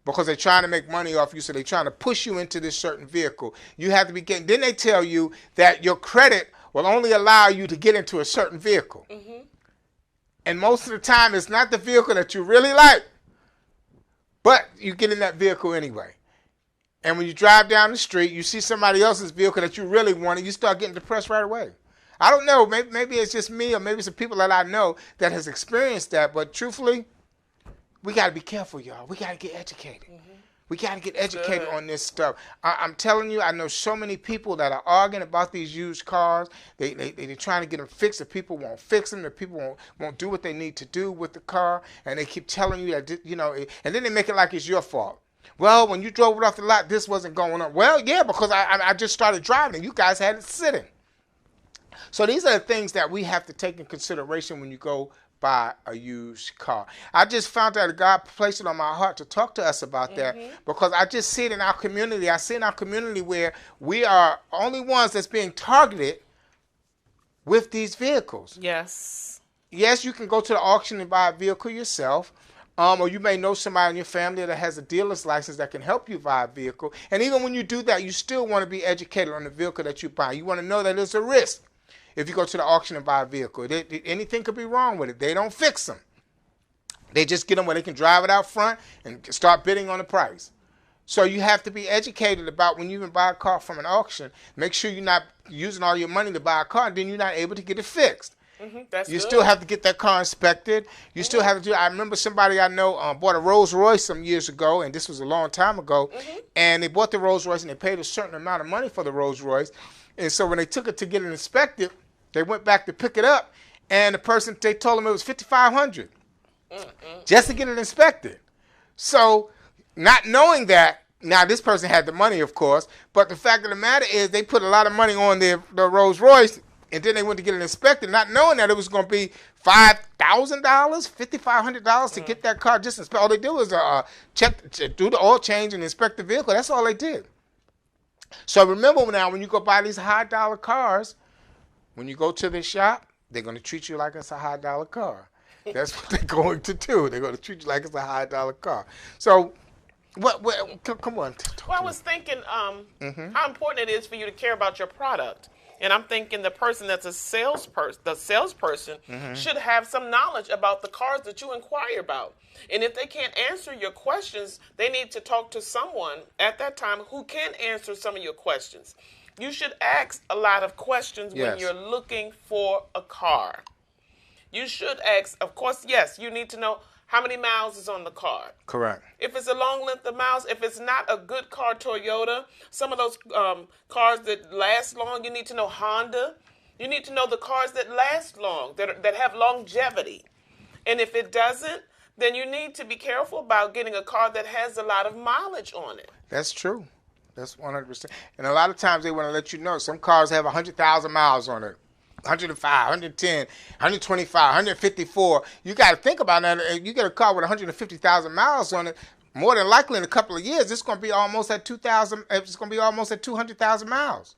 Because they're trying to make money off you, so they're trying to push you into this certain vehicle. You have to be getting. Then they tell you that your credit will only allow you to get into a certain vehicle. And most of the time, it's not the vehicle that you really like, but you get in that vehicle anyway. And when you drive down the street, you see somebody else's vehicle that you really wanted, you start getting depressed right away. I don't know. Maybe it's just me, or maybe it's the people that I know that has experienced that. But truthfully, we got to be careful, y'all. We got to get educated. We got to get educated on this stuff. I'm telling you, I know so many people that are arguing about these used cars. They're trying to get them fixed. The people won't fix them. The people won't do what they need to do with the car. And they keep telling you that, and then they make it like it's your fault. Well, when you drove it off the lot, this wasn't going on. Well, yeah, because I just started driving and you guys had it sitting. So these are the things that we have to take in consideration when you go buy a used car. I just found out that God placed it on my heart to talk to us about that, because I just see it in our community. I see in our community where we are only ones that's being targeted with these vehicles. Yes, you can go to the auction and buy a vehicle yourself, or you may know somebody in your family that has a dealer's license that can help you buy a vehicle. And even when you do that, you still want to be educated on the vehicle that you buy. You want to know that there's a risk. If you go to the auction and buy a vehicle, anything could be wrong with it. They don't fix them. They just get them where they can drive it out front and start bidding on the price. So you have to be educated about when you even buy a car from an auction. Make sure you're not using all your money to buy a car, and then you're not able to get it fixed. You still have to get that car inspected. You still have to do. I remember somebody I know bought a Rolls Royce some years ago, and this was a long time ago. And they bought the Rolls Royce, and they paid a certain amount of money for the Rolls Royce. And so when they took it to get it inspected, they went back to pick it up, and they told them it was $5,500 just to get it inspected. So, not knowing that, now this person had the money, of course, but the fact of the matter is they put a lot of money on their Rolls Royce, and then they went to get it inspected, not knowing that it was going to be $5,000, $5,500 to get that car just inspected. All they did was do the oil change and inspect the vehicle. That's all they did. So remember now, when you go buy these high-dollar cars, when you go to the shop, they're going to treat you like it's a high-dollar car. That's what they're going to do. They're going to treat you like it's a high-dollar car. So Come on. Well, I was thinking how important it is for you to care about your product. And I'm thinking the person that's the salesperson should have some knowledge about the cars that you inquire about. And if they can't answer your questions, they need to talk to someone at that time who can answer some of your questions. You should ask a lot of questions when you're looking for a car. You should ask, of course, yes, you need to know how many miles is on the car. Correct. If it's a long length of miles, if it's not a good car, Toyota, some of those cars that last long, you need to know Honda. You need to know the cars that last long, that have longevity. And if it doesn't, then you need to be careful about getting a car that has a lot of mileage on it. That's true. That's 100%. And a lot of times they want to let you know some cars have 100,000 miles on it. 105, 110, 125, 154. You got to think about that. If you get a car with 150,000 miles on it, more than likely in a couple of years, it's going to be almost at 2,000. It's going to be almost at 200,000 miles.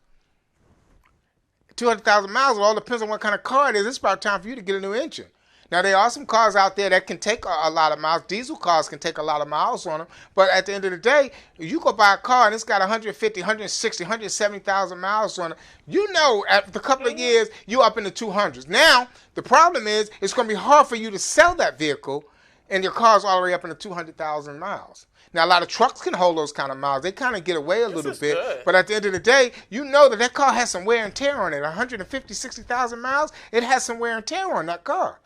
200,000 miles. It all depends on what kind of car it is. It's about time for you to get a new engine. Now, there are some cars out there that can take a lot of miles. Diesel cars can take a lot of miles on them. But at the end of the day, you go buy a car and it's got 150, 160, 170,000 miles on it. You know, after a couple of years, you're up in the 200s. Now, the problem is it's going to be hard for you to sell that vehicle and your car's all the way up in the 200,000 miles. Now, a lot of trucks can hold those kind of miles. They kind of get away a little bit. Good. But at the end of the day, you know that car has some wear and tear on it. 150, 60,000 miles, it has some wear and tear on that car.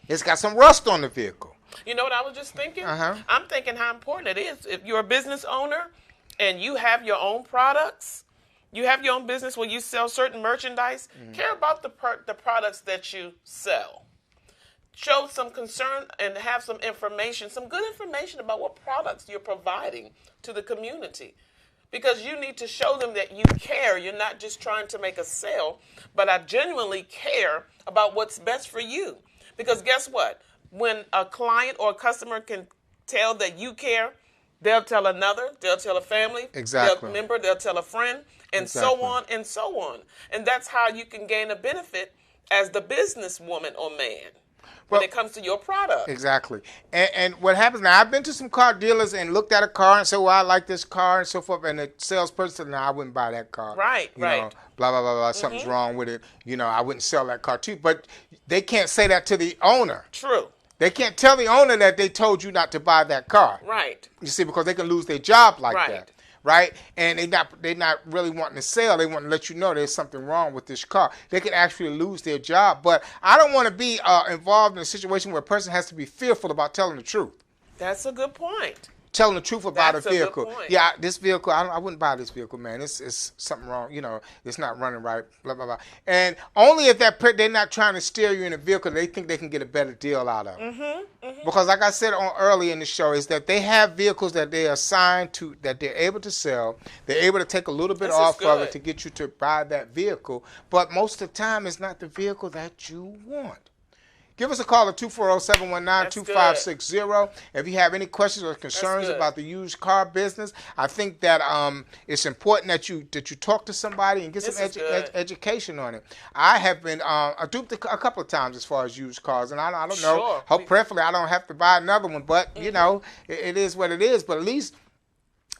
It's got some rust on the vehicle. You know what I was just thinking? I'm thinking how important it is. If you're a business owner and you have your own products, you have your own business where you sell certain merchandise, care about the products that you sell. Show some concern and have some information, some good information about what products you're providing to the community. Because you need to show them that you care. You're not just trying to make a sale, but I genuinely care about what's best for you. Because guess what? When a client or a customer can tell that you care, they'll tell another, they'll tell a family, they'll tell a friend, and so on and so on. And that's how you can gain a benefit as the businesswoman or man when it comes to your product. Exactly. And what happens now, I've been to some car dealers and looked at a car and said, well, I like this car and so forth. And the salesperson said, no, I wouldn't buy that car. Right. You know, blah, blah, blah, blah. Something's wrong with it. You know, I wouldn't sell that car to you. But they can't say that to the owner. True. They can't tell the owner that they told you not to buy that car. Right. You see, because they can lose their job like that. Right? And they're not really wanting to sell. They want to let you know there's something wrong with this car. They could actually lose their job. But I don't want to be involved in a situation where a person has to be fearful about telling the truth. That's a good point. Telling the truth about That's a vehicle. A good point. Yeah, this vehicle, I wouldn't buy this vehicle, man. It's something wrong. You know, it's not running right, blah, blah, blah. And only if they're not trying to steer you in a vehicle, they think they can get a better deal out of it. Because like I said early in the show, is that they have vehicles that they are assigned to, that they're able to sell. They're able to take a little bit off of it to get you to buy that vehicle. But most of the time, it's not the vehicle that you want. Give us a call at 240-719-2560. If you have any questions or concerns about the used car business, I think that it's important that you talk to somebody and get some education on it. I have been duped a couple of times as far as used cars, and I don't know. Hope prayerfully I don't have to buy another one, but you know, it is what it is. But at least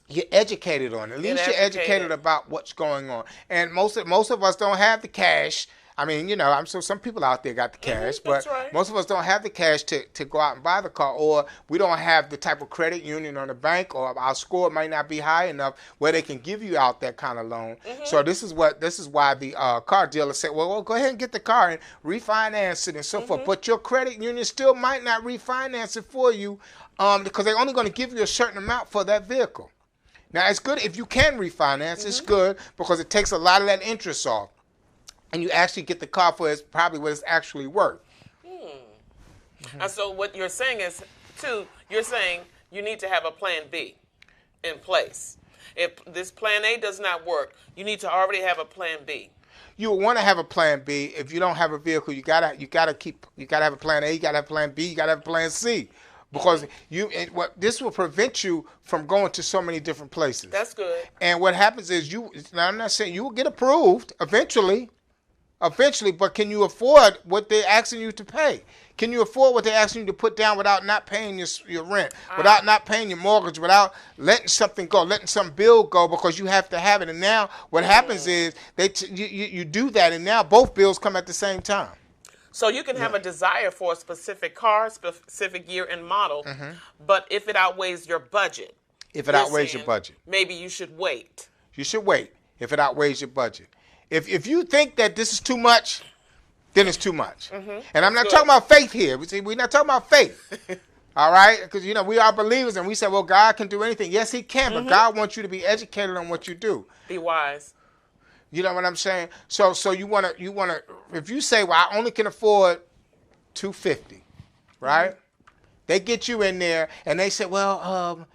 you're educated on it. At least you're educated about what's going on. And most of us don't have the cash. I mean, you know, I'm sure some people out there got the cash, but most of us don't have the cash to go out and buy the car, or we don't have the type of credit union or the bank, or our score might not be high enough where they can give you out that kind of loan. So this is why the car dealer said, well, go ahead and get the car and refinance it and so forth. But your credit union still might not refinance it for you because they're only going to give you a certain amount for that vehicle. Now, it's good if you can refinance. It's good because it takes a lot of that interest off. And you actually get the car for probably what it's actually worth. And so what you're saying is, you're saying you need to have a plan B in place. If this plan A does not work, you need to already have a plan B. You want to have a plan B. If you don't have a vehicle, you gotta have a plan A, you gotta have a plan B, you gotta have a plan C. Because this will prevent you from going to so many different places. That's good. And what happens is I'm not saying you will get approved eventually. eventually, but can you afford what they're asking you to pay? Can you afford what they're asking you to put down without not paying your rent, without not paying your mortgage, without letting something go, letting some bill go because you have to have it? And now what happens is you do that, and now both bills come at the same time. So you can have a desire for a specific car, specific year and model, but if it outweighs your budget. If it outweighs your budget. Maybe you should wait. You should wait if it outweighs your budget. If you think that this is too much, then it's too much. And I'm not talking about faith here. We're not talking about faith. All right? Because, we are believers and we say, well, God can do anything. Yes, he can, but God wants you to be educated on what you do. Be wise. You know what I'm saying? So you wanna if you say, well, I only can afford $250, right? They get you in there and they say, well,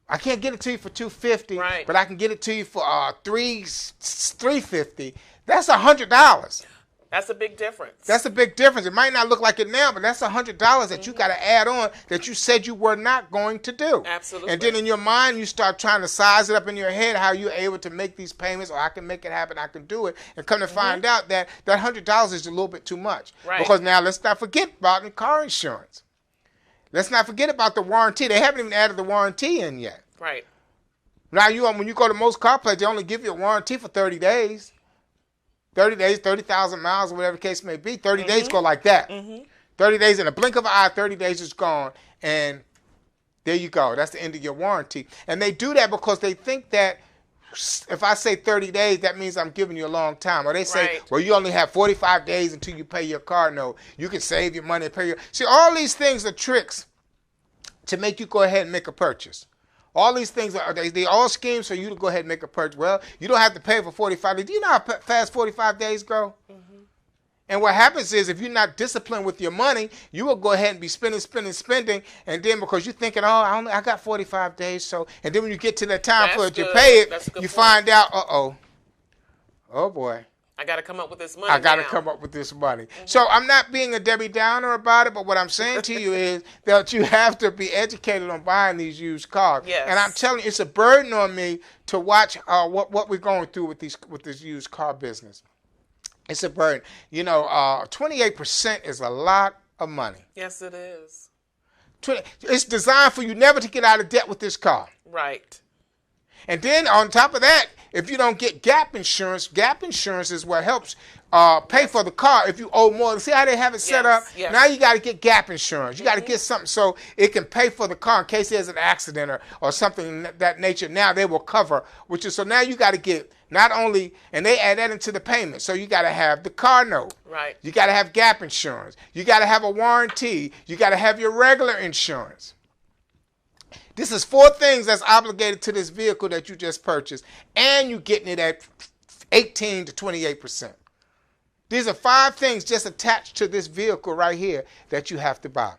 I can't get it to you for $250, right, but I can get it to you for $350. That's $100. That's a big difference. That's a big difference. It might not look like it now, but that's $100 that you got to add on that you said you were not going to do. Absolutely. And then in your mind, you start trying to size it up in your head how you're able to make these payments, or I can make it happen, I can do it, and come to find out that that $100 is a little bit too much. Right. Because now let's not forget about the car insurance. Let's not forget about the warranty. They haven't even added the warranty in yet. Right. Now, when you go to most car places, they only give you a warranty for 30 days. 30 days, 30,000 miles, or whatever the case may be. 30 days go like that. 30 days, in a blink of an eye, 30 days is gone. And there you go. That's the end of your warranty. And they do that because they think that if I say 30 days, that means I'm giving you a long time. Or they say, well, you only have 45 days until you pay your car note. You can save your money and pay your... See, all these things are tricks to make you go ahead and make a purchase. All these things, they all schemes for you to go ahead and make a purchase. Well, you don't have to pay for 45 days. Do you know how fast 45 days go? And what happens is if you're not disciplined with your money, you will go ahead and be spending. And then because you're thinking, oh, I got 45 days. And then when you get to that time for it to pay it, you find out, oh boy. I got to come up with this money. So I'm not being a Debbie Downer about it, but what I'm saying to you is that you have to be educated on buying these used cars. Yes. And I'm telling you, it's a burden on me to watch what we're going through with this used car business. It's a burden. 28% is a lot of money. Yes, it is. It's designed for you never to get out of debt with this car. Right. And then on top of that, if you don't get gap insurance is what helps pay for the car if you owe more. See how they have it set up? Yes. Now you got to get gap insurance. You got to get something so it can pay for the car in case there's an accident or something of that nature. Now they will cover, so now you got to get not only, and they add that into the payment. So you got to have the car note. Right. You got to have gap insurance. You got to have a warranty. You got to have your regular insurance. This is 4 things that's obligated to this vehicle that you just purchased, and you're getting it at 18 to 28%. These are 5 things just attached to this vehicle right here that you have to buy.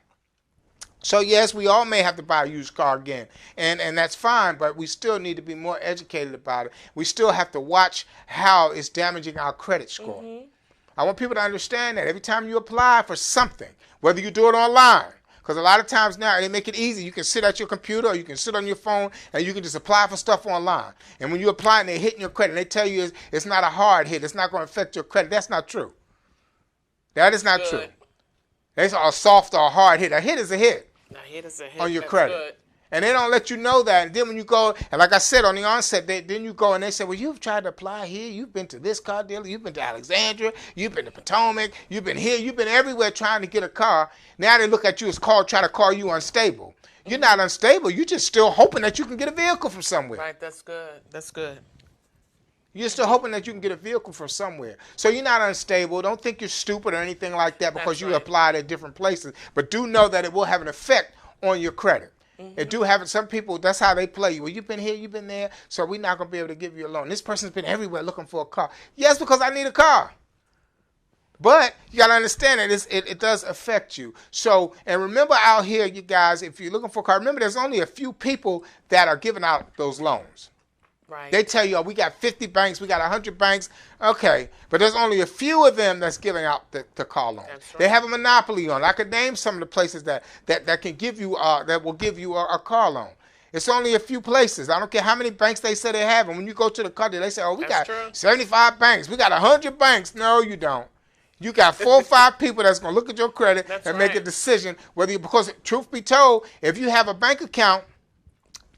So yes, we all may have to buy a used car again, and that's fine, but we still need to be more educated about it. We still have to watch how it's damaging our credit score. I want people to understand that every time you apply for something, whether you do it online, because a lot of times now they make it easy. You can sit at your computer or you can sit on your phone and you can just apply for stuff online. And when you apply and they're hitting your credit, and they tell you it's not a hard hit. It's not going to affect your credit. That's not true. That is not true. It's a soft or a hard hit. A hit is a hit. A hit is a hit. On your credit. Good. And they don't let you know that. And then when you go, and like I said on the onset, then you go and they say, well, you've tried to apply here. You've been to this car dealer. You've been to Alexandria. You've been to Potomac. You've been here. You've been everywhere trying to get a car. Now they look at you as try to call you unstable. You're not unstable. You're just still hoping that you can get a vehicle from somewhere. Right, that's good. That's good. You're still hoping that you can get a vehicle from somewhere. So you're not unstable. Don't think you're stupid or anything like that because you applied at different places. But do know that it will have an effect on your credit. It do have it. Some people, that's how they play you. Well, you've been here, you've been there, so we're not going to be able to give you a loan. This person's been everywhere looking for a car. Yes, because I need a car. But you got to understand that it does affect you. So, and remember out here, you guys, if you're looking for a car, remember there's only a few people that are giving out those loans. Right. They tell you, we got 50 banks, we got 100 banks. Okay, but there's only a few of them that's giving out the car loan. Right. They have a monopoly on it. I could name some of the places that can give you that will give you a car loan. It's only a few places. I don't care how many banks they say they have. And when you go to the car dealer, they say, we got 75 banks. We got 100 banks. No, you don't. You got 4 or 5 people that's going to look at your credit and make a decision whether you, because truth be told, if you have a bank account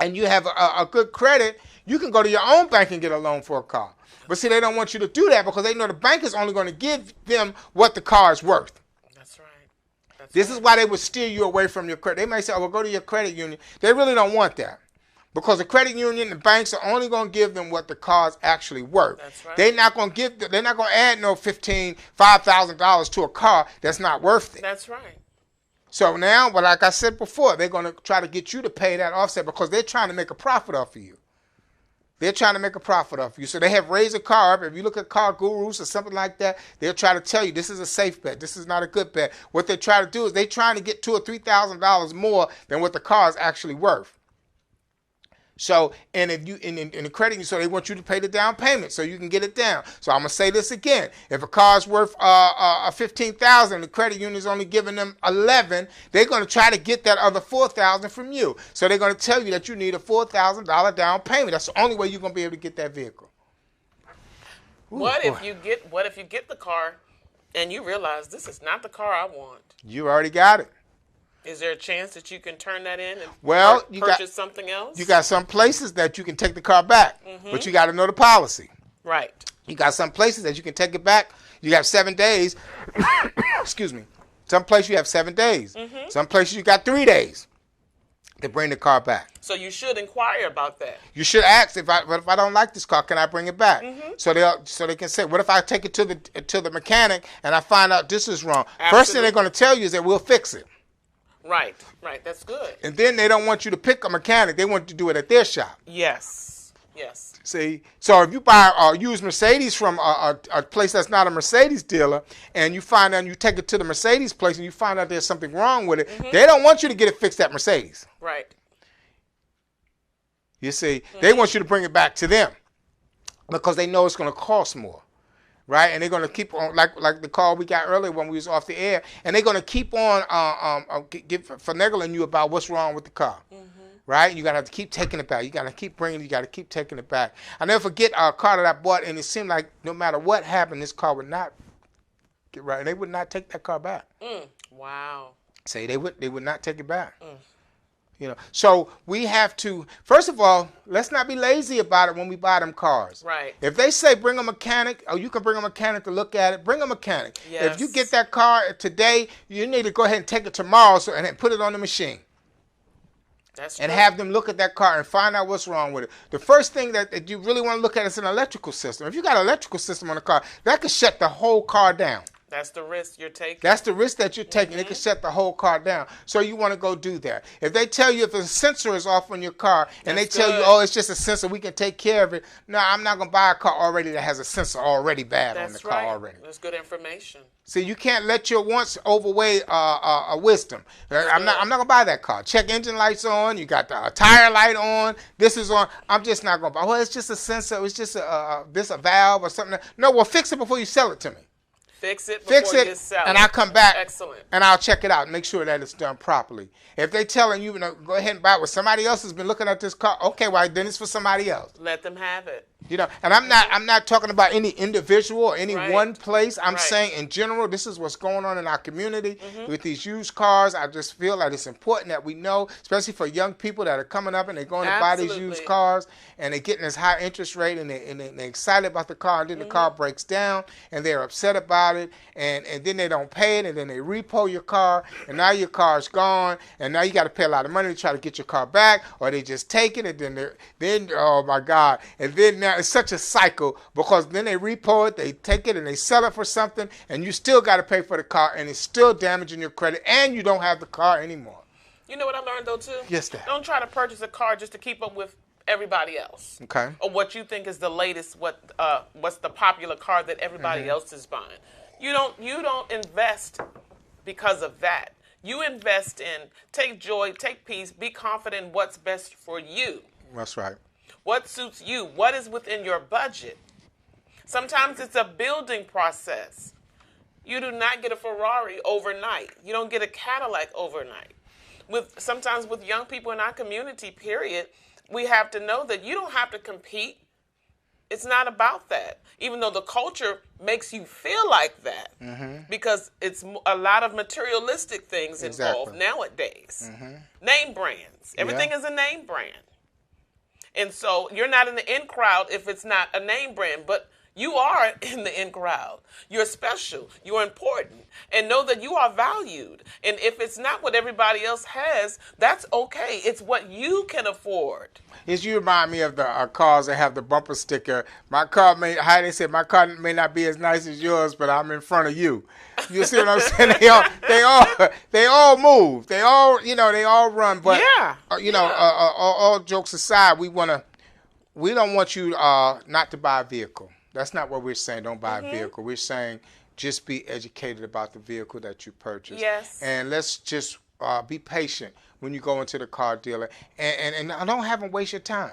and you have a good credit, you can go to your own bank and get a loan for a car. But see, they don't want you to do that because they know the bank is only going to give them what the car is worth. That's right. This is why they would steer you away from your credit. They may say, oh, well, go to your credit union. They really don't want that. Because the credit union, the banks are only going to give them what the car's actually worth. That's right. They're not going to add no $5,000 to a car that's not worth it. That's right. So now, but like I said before, they're going to try to get you to pay that offset because they're trying to make a profit off of you. They're trying to make a profit off of you. So they have raised a car up. If you look at car gurus or something like that, they'll try to tell you this is a safe bet. This is not a good bet. What they try to do is they're trying to get $2,000 or $3,000 more than what the car is actually worth. So, and if you in the credit, so they want you to pay the down payment so you can get it down. So I'm gonna say this again: if a car is worth $15,000, the credit union is only giving them $11,000. They're gonna try to get that other $4,000 from you. So they're gonna tell you that you need a $4,000 down payment. That's the only way you're gonna be able to get that vehicle. Ooh, what if you get the car and you realize this is not the car I want? You already got it. Is there a chance that you can turn that in and purchase something else? You got some places that you can take the car back, but you got to know the policy. Right. You got some places that you can take it back. You got 7 days. Excuse me. Some places you have 7 days. Some places you got 3 days to bring the car back. So you should inquire about that. You should ask if I don't like this car, can I bring it back? So they can say, what if I take it to the mechanic and I find out this is wrong? Absolutely. First thing they're going to tell you is that we'll fix it. Right. That's good. And then they don't want you to pick a mechanic. They want you to do it at their shop. Yes. See, so if you buy a used Mercedes from a place that's not a Mercedes dealer, and you find out, you take it to the Mercedes place, and you find out there's something wrong with it, they don't want you to get it fixed at Mercedes. Right. You see, they want you to bring it back to them because they know it's going to cost more. Right, and they're going to keep on, like the call we got earlier when we was off the air, and they're going to keep on finagling you about what's wrong with the car. Right, you got to have to keep taking it back. You got to keep bringing it. You got to keep taking it back. I never forget a car that I bought, and it seemed like no matter what happened, this car would not get right. They would not take that car back. Wow. Say they would not take it back. You know, so we have to, first of all, let's not be lazy about it when we buy them cars. Right. If they say bring a mechanic, or you can bring a mechanic to look at it, bring a mechanic. Yes. If you get that car today, you need to go ahead and take it tomorrow and then put it on the machine. That's and true. have them look at that car and find out what's wrong with it. The first thing that you really want to look at is an electrical system. If you got an electrical system on the car, that could shut the whole car down. That's the risk you're taking. That's the risk that you're taking. It can shut the whole car down. So you want to go do that. If they tell you if a sensor is off on your car and they tell you, oh, it's just a sensor, we can take care of it. No, I'm not going to buy a car already that has a sensor already bad on the car already. That's good information. See, you can't let your wants overweigh wisdom. I'm not going to buy that car. Check engine lights on. You got the tire light on. This is on. I'm just not going to buy. Well, it's just a sensor. It's just a valve or something. No, well, fix it before you sell it to me. Fix it before you sell it. And I'll come back. Excellent. And I'll check it out and make sure that it's done properly. If they're telling you, go ahead and buy it, well, somebody else has been looking at this car. Okay, well, then it's for somebody else. Let them have it. You know, and I'm not talking about any individual or any one place. I'm saying in general, this is what's going on in our community with these used cars. I just feel like it's important that we know, especially for young people that are coming up and they're going to buy these used cars and they're getting this high interest rate and they're excited about the car and then the car breaks down and they're upset about it and then they don't pay it and then they repo your car and now your car's gone and now you got to pay a lot of money to try to get your car back, or they just take it and then oh my God, and then now it's such a cycle because then they repo it, they take it and they sell it for something and you still got to pay for the car and it's still damaging your credit and you don't have the car anymore. You know what I learned though too? Yes, Dad. Don't try to purchase a car just to keep up with everybody else. Okay. Or what you think is the latest, what's the popular car that everybody else is buying. You don't invest because of that. You invest in, take joy, take peace, be confident in what's best for you. That's right. What suits you? What is within your budget? Sometimes it's a building process. You do not get a Ferrari overnight. You don't get a Cadillac overnight. Sometimes with young people in our community, period, we have to know that you don't have to compete It's not about that, even though the culture makes you feel like that, because it's a lot of materialistic things involved nowadays. Name brands. Everything is a name brand. And so you're not in the in crowd if it's not a name brand, but you are in the in crowd. You're special. You're important. And know that you are valued. And if it's not what everybody else has, that's okay. It's what you can afford. You remind me of the cars that have the bumper sticker. My car may not be as nice as yours, but I'm in front of you. You see what I'm saying? They all move. They all run. But all jokes aside, we don't want you not to buy a vehicle. That's not what we're saying. Don't buy a vehicle. We're saying just be educated about the vehicle that you purchase. Yes. And let's just be patient when you go into the car dealer, and don't have them waste your time.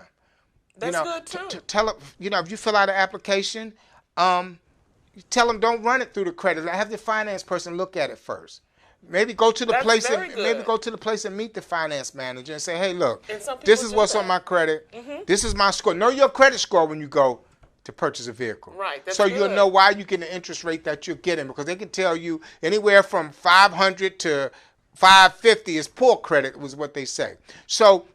That's good too. Tell them, if you fill out an application, tell them don't run it through the credit. Have the finance person look at it first. Maybe go to the place and meet the finance manager and say, hey, look, this is what's on my credit. This is my score. Know your credit score when you go to purchase a vehicle. Right. That's so good. You'll know why you get the interest rate that you're getting, because they can tell you anywhere from 500 to 550 is poor credit, was what they say. So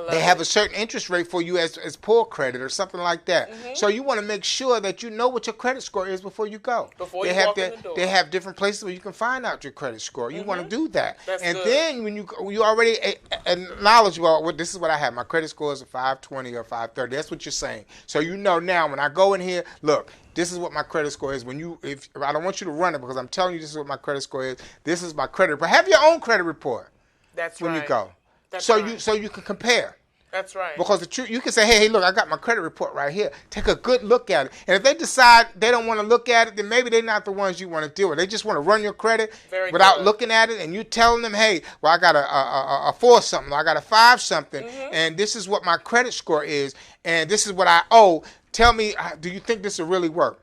they have a certain interest rate for you as poor credit or something like that. So you want to make sure that you know what your credit score is before you go. They have different places where you can find out your credit score. You want to do that. That's and good. Then when you already acknowledge, well, this is what I have. My credit score is a 520 or 530. That's what you're saying. So you know now when I go in here, look, this is what my credit score is. If I don't want you to run it, because I'm telling you this is what my credit score is. This is my credit report. Have your own credit report. That's when right. you go. That's so right. you can compare. That's right. Because the truth, you can say, hey, look, I got my credit report right here. Take a good look at it. And if they decide they don't want to look at it, then maybe they're not the ones you want to deal with. They just want to run your credit without looking at it, and you telling them, hey, well, I got a 4 something, I got a 5 something, and this is what my credit score is, and this is what I owe. Tell me, do you think this will really work?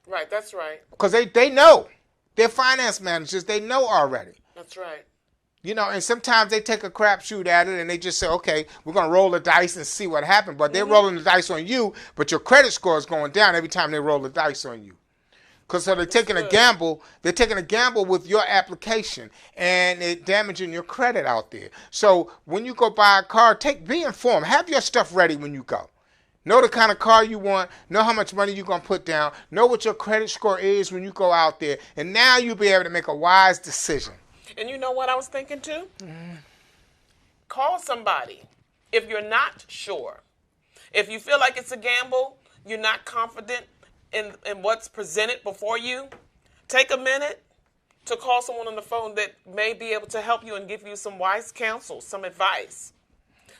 Right, that's right. Because they know. They're finance managers. They know already. That's right. And sometimes they take a crapshoot at it and they just say, okay, we're going to roll the dice and see what happens. But they're rolling the dice on you, but your credit score is going down every time they roll the dice on you. So they're taking a gamble. They're taking a gamble with your application, and it's damaging your credit out there. So when you go buy a car, be informed. Have your stuff ready when you go. Know the kind of car you want. Know how much money you're going to put down. Know what your credit score is when you go out there. And now you'll be able to make a wise decision. And you know what I was thinking too? Call somebody if you're not sure. If you feel like it's a gamble, you're not confident in what's presented before you, take a minute to call someone on the phone that may be able to help you and give you some wise counsel, some advice.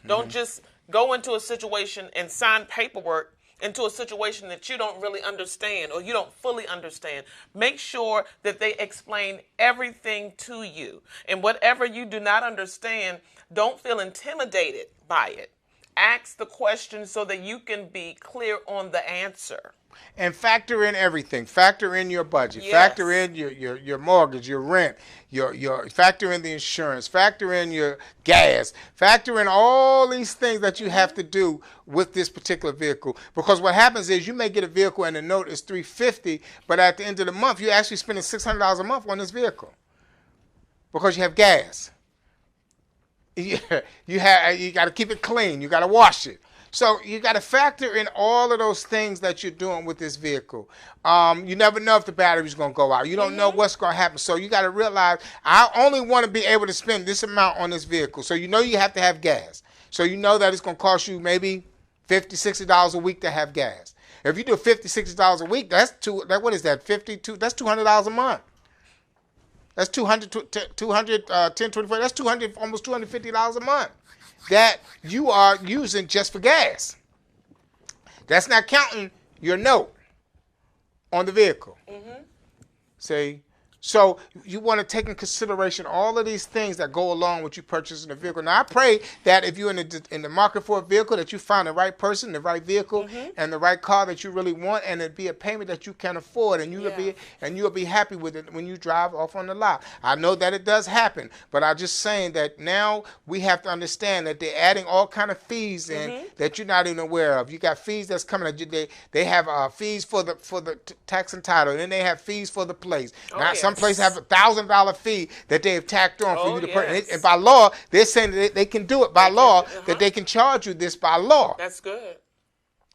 Don't just go into a situation and sign paperwork into a situation that you don't really understand or you don't fully understand. Make sure that they explain everything to you. And whatever you do not understand, don't feel intimidated by it. Ask the question so that you can be clear on the answer. And factor in everything. Factor in your budget. Yes. Factor in your mortgage, your rent, your factor in the insurance, factor in your gas, factor in all these things that you have to do with this particular vehicle. Because what happens is you may get a vehicle and the note is $350, but at the end of the month you're actually spending $600 a month on this vehicle because you have gas. You got to keep it clean. You got to wash it. So you got to factor in all of those things that you're doing with this vehicle. You never know if the battery's going to go out. You don't know what's going to happen. So you got to realize, I only want to be able to spend this amount on this vehicle. So you know you have to have gas. So you know that it's going to cost you maybe $50, $60 a week to have gas. If you do $50, $60 a week, what is that? That's $200 a month. That's 200, 10, 24. That's almost $250 a month that you are using just for gas. That's not counting your note on the vehicle. See, So you want to take in consideration all of these things that go along with you purchasing a vehicle. Now, I pray that if you're in the market for a vehicle, that you find the right person, the right vehicle, and the right car that you really want, and it be a payment that you can afford, and you'll be happy with it when you drive off on the lot. I know that it does happen, but I'm just saying that now we have to understand that they're adding all kind of fees in that you're not even aware of. You got fees that's coming. They have fees for the tax and title, and then they have fees for the place. Now, some places have $1,000 fee that they have tacked on for you to purchase. And by law, they're saying that they can do it by law, that they can charge you this by law. That's good.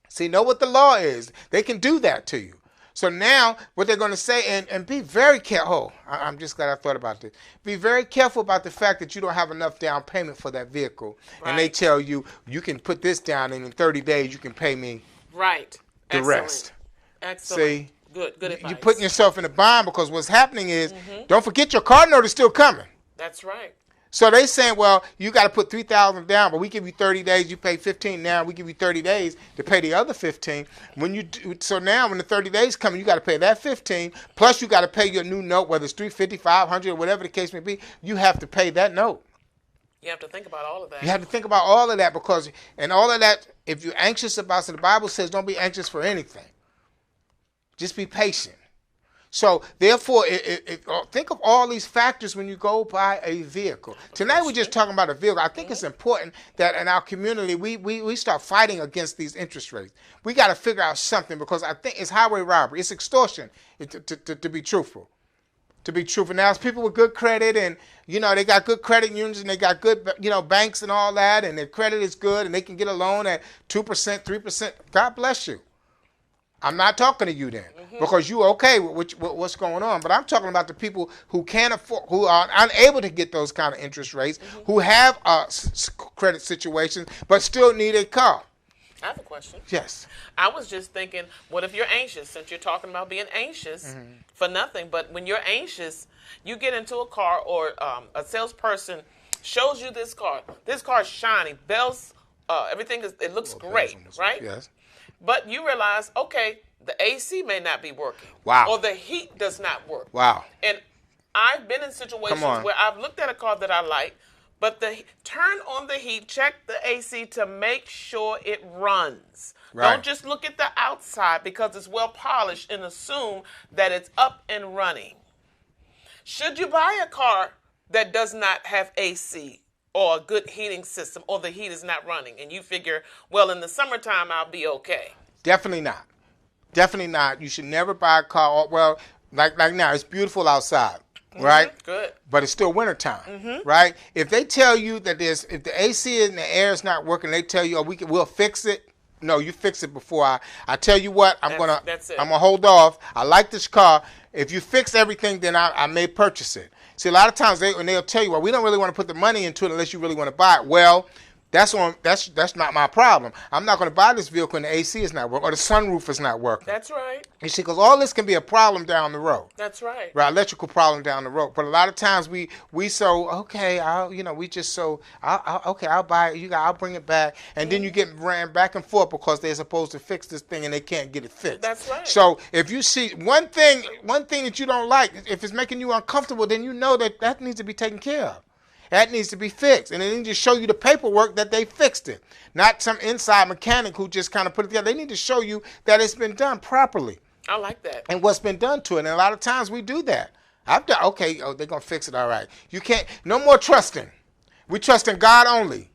See, know what the law is. They can do that to you. So now what they're going to say, and be very careful. I'm just glad I thought about this. Be very careful about the fact that you don't have enough down payment for that vehicle. Right. And they tell you, you can put this down, and in 30 days you can pay me the rest. Excellent. See? Good advice. You're putting yourself in a bind, because what's happening is, don't forget your car note is still coming. That's right. So they saying, well, you got to put $3,000 down, but we give you 30 days. You pay 15 now. We give you 30 days to pay the other 15. So now when the 30 days come, you got to pay that 15. Plus you got to pay your new note, whether it's $350, $500, or whatever the case may be. You have to pay that note. You have to think about all of that. You have to think about all of that, because all of that, if you're anxious about it, the Bible says don't be anxious for anything. Just be patient. So, therefore, think of all these factors when you go buy a vehicle. Tonight, we're just talking about a vehicle. I think it's important that in our community, we start fighting against these interest rates. We got to figure out something, because I think it's highway robbery. It's extortion, to be truthful. To be truthful. Now, it's people with good credit, and, they got good credit unions, and they got good, banks and all that, and their credit is good, and they can get a loan at 2%, 3%. God bless you. I'm not talking to you then, because you're okay with what's going on. But I'm talking about the people who can't afford, who are unable to get those kind of interest rates, who have credit situations, but still need a car. I have a question. Yes. I was just thinking, what if you're anxious, since you're talking about being anxious for nothing, but when you're anxious, you get into a car, or a salesperson shows you this car. This car is shiny, bells, everything it looks great, right? Yes. But you realize, okay, the AC may not be working. Wow. Or the heat does not work. Wow. And I've been in situations where I've looked at a car that I like, but turn on the heat, check the AC to make sure it runs. Right. Don't just look at the outside because it's well polished and assume that it's up and running. Should you buy a car that does not have AC or a good heating system, or the heat is not running, and you figure, well, in the summertime, I'll be okay? Definitely not. Definitely not. You should never buy a car. Well, like now, it's beautiful outside, right? Good. But it's still wintertime, right? If they tell you that if the AC in the air is not working, they tell you, we'll fix it. No, you fix it before I tell you what, I'm gonna hold off. I like this car. If you fix everything, then I may purchase it. See, a lot of times they'll tell you, well, we don't really want to put the money into it unless you really want to buy it. Well, that's not my problem. I'm not going to buy this vehicle and the AC is not working, or the sunroof is not working. That's right. You see, because all this can be a problem down the road. That's right. Right, electrical problem down the road. But a lot of times I'll buy it. I'll bring it back, and then you get ran back and forth because they're supposed to fix this thing and they can't get it fixed. That's right. So if you see one thing that you don't like, if it's making you uncomfortable, then you know that needs to be taken care of. That needs to be fixed. And they need to show you the paperwork that they fixed it. Not some inside mechanic who just kind of put it together. They need to show you that it's been done properly. I like that. And what's been done to it. And a lot of times we do that. They're going to fix it. All right. You can't, no more trusting. We trust in God only.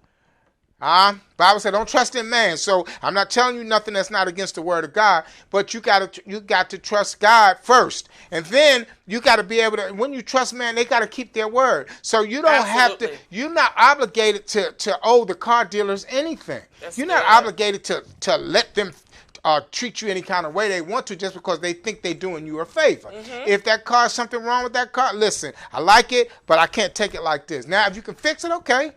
Bible said don't trust in man. So I'm not telling you nothing that's not against the word of God, but you got to trust God first. And then you got to be able to, when you trust man, they got to keep their word. So you don't have to, you're not obligated to owe the car dealers anything. You're not obligated to let them treat you any kind of way they want to just because they think they're doing you a favor. If that car is something wrong with that car, listen, I like it, but I can't take it like this. Now, if you can fix it, okay.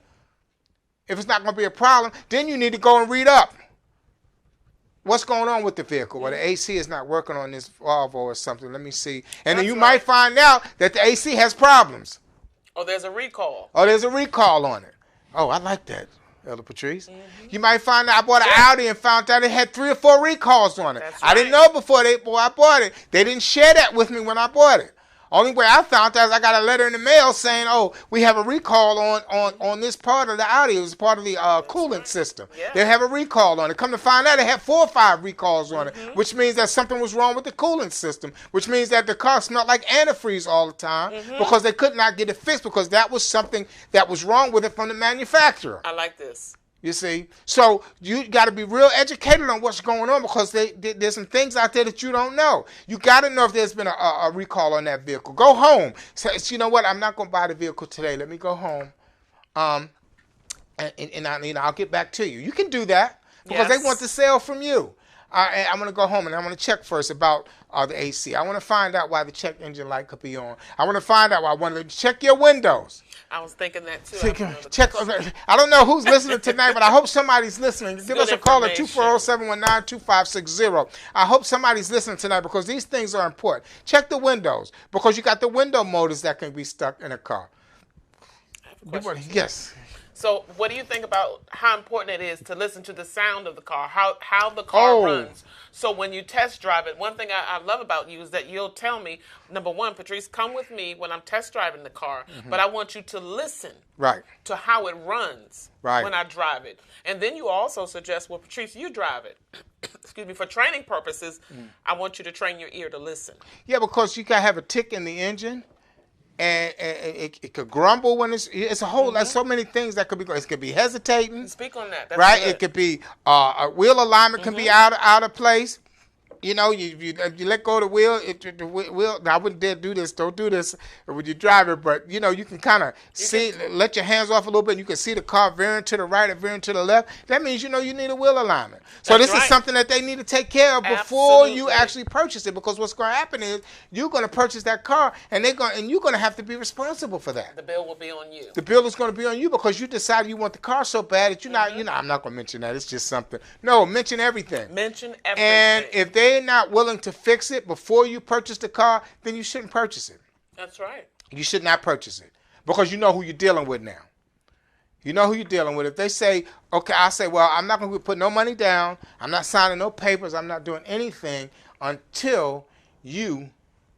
If it's not going to be a problem, then you need to go and read up. What's going on with the vehicle? Well, the AC is not working on this Volvo or something. Let me see. And then you might find out that the AC has problems. Oh, there's a recall. Oh, there's a recall on it. Oh, I like that, Elder Patrice. You might find out I bought an Audi and found out it had 3 or 4 recalls on it. That's I didn't know before I bought it. They didn't share that with me when I bought it. Only way I found out is I got a letter in the mail saying, "Oh, we have a recall on this part of the Audi. It was part of the coolant system. Yeah. They have a recall on it." Come to find out, they had 4 or 5 recalls on it, which means that something was wrong with the coolant system, which means that the car smelled like antifreeze all the time because they could not get it fixed because that was something that was wrong with it from the manufacturer. I like this. You see, so you got to be real educated on what's going on because there's some things out there that you don't know. You got to know if there's been a recall on that vehicle. Go home. Say, you know what? I'm not going to buy the vehicle today. Let me go home, and I'll get back to you. You can do that because they want the sale from you. I'm going to go home and I'm going to check first about the AC. I want to find out why the check engine light could be on. I want to find out why. I want to check your windows. I was thinking that too. Check. I don't know who's listening tonight, but I hope somebody's listening. Give us a call at 240-719-2560. I hope somebody's listening tonight because these things are important. Check the windows because you got the window motors that can be stuck in a car. Yes. So what do you think about how important it is to listen to the sound of the car, how the car runs? So when you test drive it, one thing I love about you is that you'll tell me, number one, Patrice, come with me when I'm test driving the car, but I want you to listen to how it runs when I drive it. And then you also suggest, well, Patrice, you drive it. Excuse me, for training purposes, I want you to train your ear to listen. Yeah, because you got to have a tick in the engine. And it could grumble when it's a whole. There's so many things that could be. It could be hesitating. Speak on that. That's right. Good. It could be a wheel alignment can be out of place. You know, you let go of the wheel. The wheel. I wouldn't dare do this. Don't do this when you drive it. But you know, you can kind of see. Let your hands off a little bit. And you can see the car veering to the right or veering to the left. That means you need a wheel alignment. So this is something that they need to take care of before you actually purchase it. Because what's going to happen is you're going to purchase that car, and you're going to have to be responsible for that. The bill will be on you. The bill is going to be on you because you decided you want the car so bad that you're not. I'm not going to mention that. It's just something. No, mention everything. Mention everything. And if they're not willing to fix it before you purchase the car, then you shouldn't purchase it. That's right. You should not purchase it because you know who you're dealing with now. You know who you're dealing with. If they say, okay, I say, well, I'm not going to put no money down. I'm not signing no papers. I'm not doing anything until you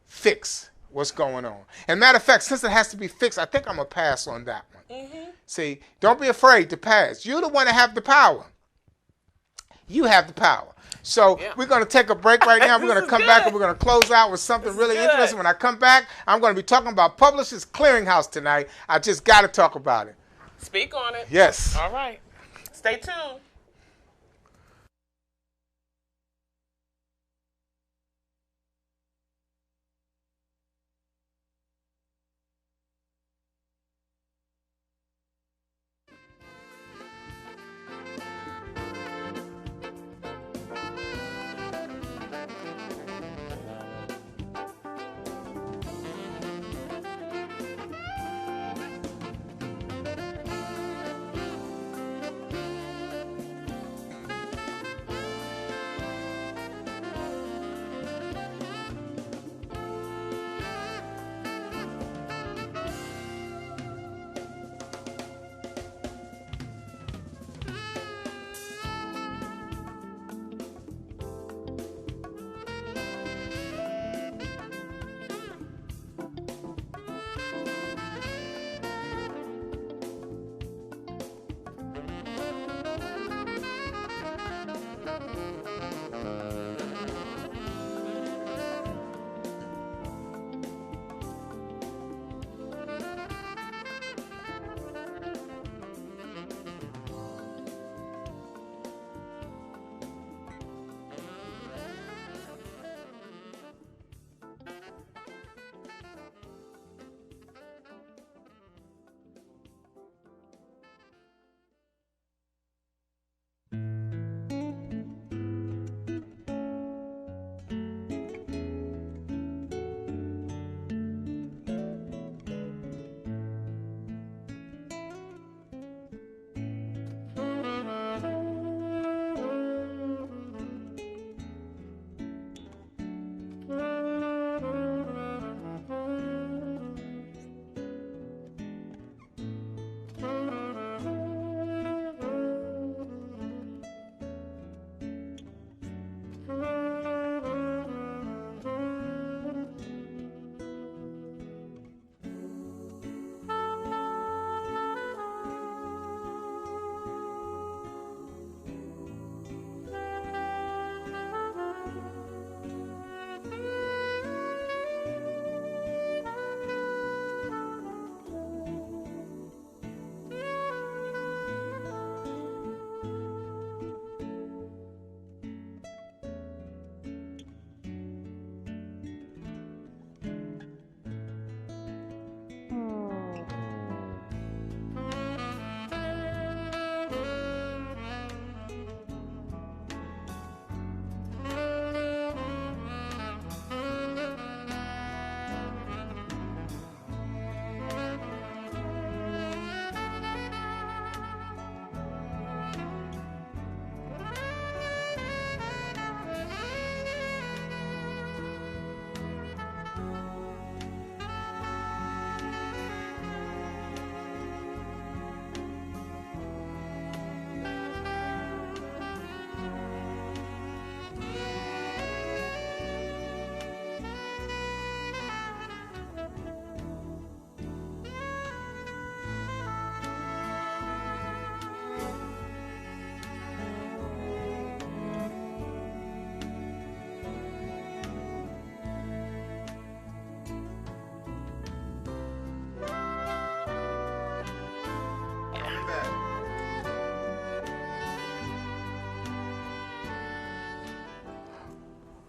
fix what's going on. And matter of fact, since it has to be fixed, I think I'm going to pass on that one. See, don't be afraid to pass. You're the one that have the power. You have the power. So we're going to take a break right now. We're going to come back and we're going to close out with something really interesting. When I come back, I'm going to be talking about Publishers Clearinghouse tonight. I just got to talk about it. Speak on it. Yes. All right. Stay tuned.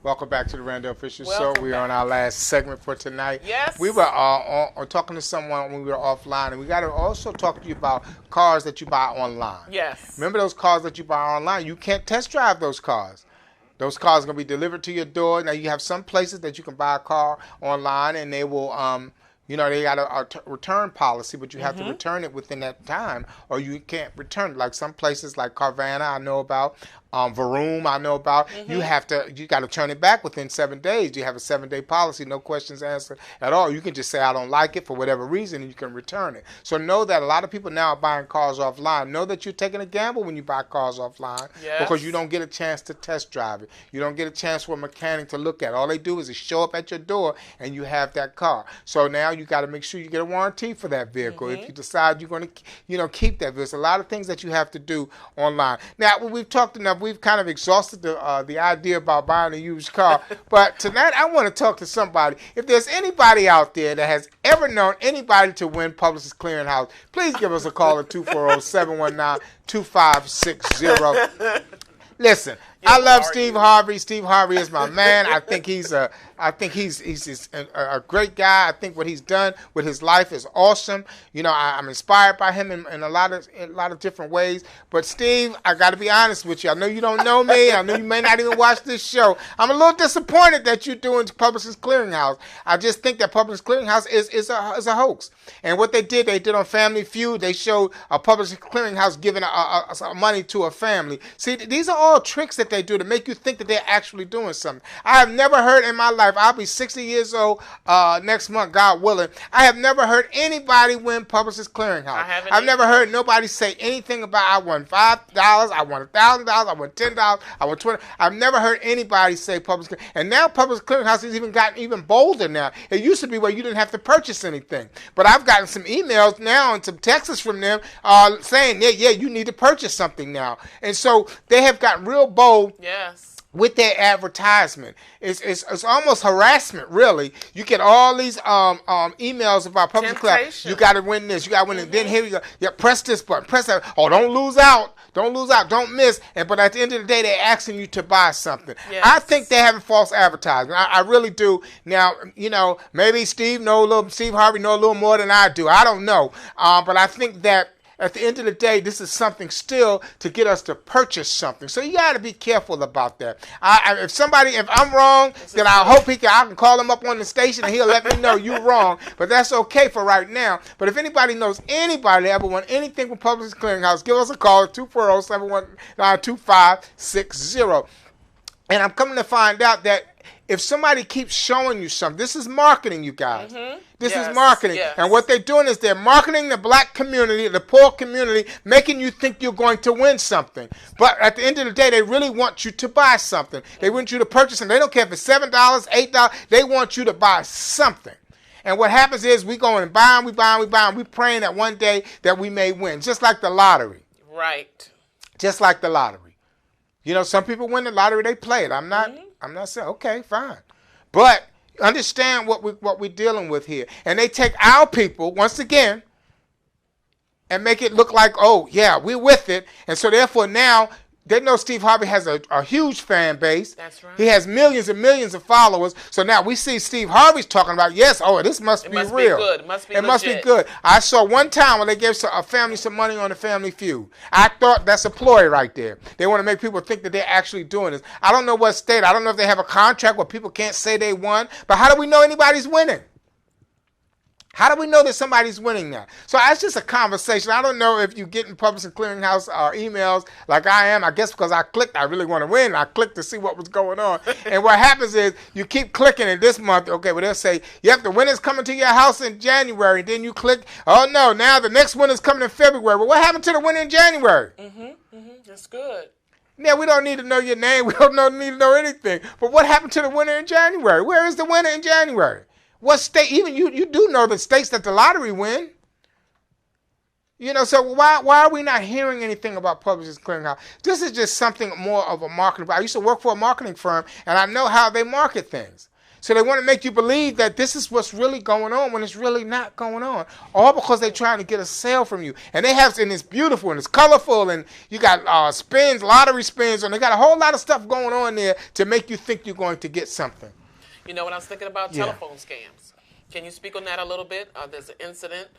Welcome back to the Randell Fisher Show. Welcome We're back. on our last segment for tonight. Yes. We were talking to someone when we were offline, and we got to also talk to you about cars that you buy online. Yes. Remember those cars that you buy online? You can't test drive those cars. Those cars are going to be delivered to your door. Now, you have some places that you can buy a car online, and they will, they got a return policy, but you have to return it within that time, or you can't return it. Like some places like Carvana, I know about. Vroom, I know about. You got to turn it back within 7 days. You have a 7-day policy, no questions answered at all. You can just say, I don't like it for whatever reason, and you can return it. So know that a lot of people now are buying cars offline. Know that you're taking a gamble when you buy cars offline because you don't get a chance to test drive it. You don't get a chance for a mechanic to look at it. All they do is show up at your door, and you have that car. So now you got to make sure you get a warranty for that vehicle. If you decide you're going to, keep that vehicle. There's a lot of things that you have to do online. Now, we've talked enough. We've kind of exhausted the idea about buying a used car. But tonight I want to talk to somebody. If there's anybody out there that has ever known anybody to win Publishers Clearinghouse, please give us a call at 240-719-2560. Listen, I love Steve Harvey. Steve Harvey is my man. I think he's a great guy. I think what he's done with his life is awesome. I'm inspired by him in a lot of different ways. But Steve, I got to be honest with you. I know you don't know me. I know you may not even watch this show. I'm a little disappointed that you're doing Publishers Clearinghouse. I just think that Publishers Clearinghouse is a hoax. And what they did on Family Feud, they showed a Publishers Clearinghouse giving money to a family. See, these are all tricks that they do to make you think that they're actually doing something. I have never heard in my life, I'll be 60 years old next month, God willing. I have never heard anybody win Publishers Clearinghouse. I've never heard nobody say anything about I won $5, I won $1,000, I won $10, I won $20. I've never heard anybody say Publishers Clearinghouse. And now Publishers Clearinghouse has even gotten even bolder now. It used to be where you didn't have to purchase anything. But I've gotten some emails now and some texts from them saying, yeah, you need to purchase something now. And so they have gotten real bold. Yes. With their advertisement. It's almost harassment, really. You get all these emails about public class. You got to win this. You got to win it. Then here you go. Yeah, press this button. Press that. Oh, don't lose out. Don't lose out. Don't miss. But at the end of the day, they're asking you to buy something. Yes. I think they're having false advertising. I really do. Now, maybe Steve Harvey know a little more than I do. I don't know. But I think that at the end of the day, this is something still to get us to purchase something. So you got to be careful about that. If I'm wrong, then I hope I can call him up on the station and he'll let me know you're wrong. But that's okay for right now. But if anybody knows anybody that ever won anything from Publishers Clearinghouse, give us a call at 240-719-2560. And I'm coming to find out that if somebody keeps showing you something, this is marketing, you guys. This is marketing. Yes. And what they're doing is they're marketing the black community, the poor community, making you think you're going to win something. But at the end of the day, they really want you to buy something. They want you to purchase something. They don't care if it's $7, $8. They want you to buy something. And what happens is we go and buy them, we praying that one day that we may win, just like the lottery. Right. Just like the lottery. Some people win the lottery, they play it. I'm not saying, okay, fine. But understand what we're dealing with here. And they take our people, once again, and make it look like, oh, yeah, we're with it. And so therefore now, they know Steve Harvey has a huge fan base. That's right. He has millions and millions of followers. So now we see Steve Harvey's talking about, this must be real. It must be good. I saw one time when they gave a family some money on the Family Feud. I thought that's a ploy right there. They want to make people think that they're actually doing this. I don't know what state. I don't know if they have a contract where people can't say they won. But how do we know anybody's winning? How do we know that somebody's winning now? So that's just a conversation. I don't know if you get in Publishers Clearinghouse emails like I am. I guess because I clicked, I really want to win. I clicked to see what was going on. And what happens is you keep clicking in this month. Okay, well, they'll say, yep, the winner's coming to your house in January. Then you click, oh, no, now the next winner's coming in February. Well, what happened to the winner in January? That's good. Yeah, we don't need to know your name. We don't need to know anything. But what happened to the winner in January? Where is the winner in January? What state? Even you do know the states that the lottery win. So why are we not hearing anything about Publishers Clearinghouse? This is just something more of a marketing. I used to work for a marketing firm, and I know how they market things. So they want to make you believe that this is what's really going on when it's really not going on. All because they're trying to get a sale from you. And and it's beautiful and it's colorful and you got spins, lottery spins, and they got a whole lot of stuff going on there to make you think you're going to get something. You know what I was thinking about? Telephone scams. Can you speak on that a little bit? There's an incident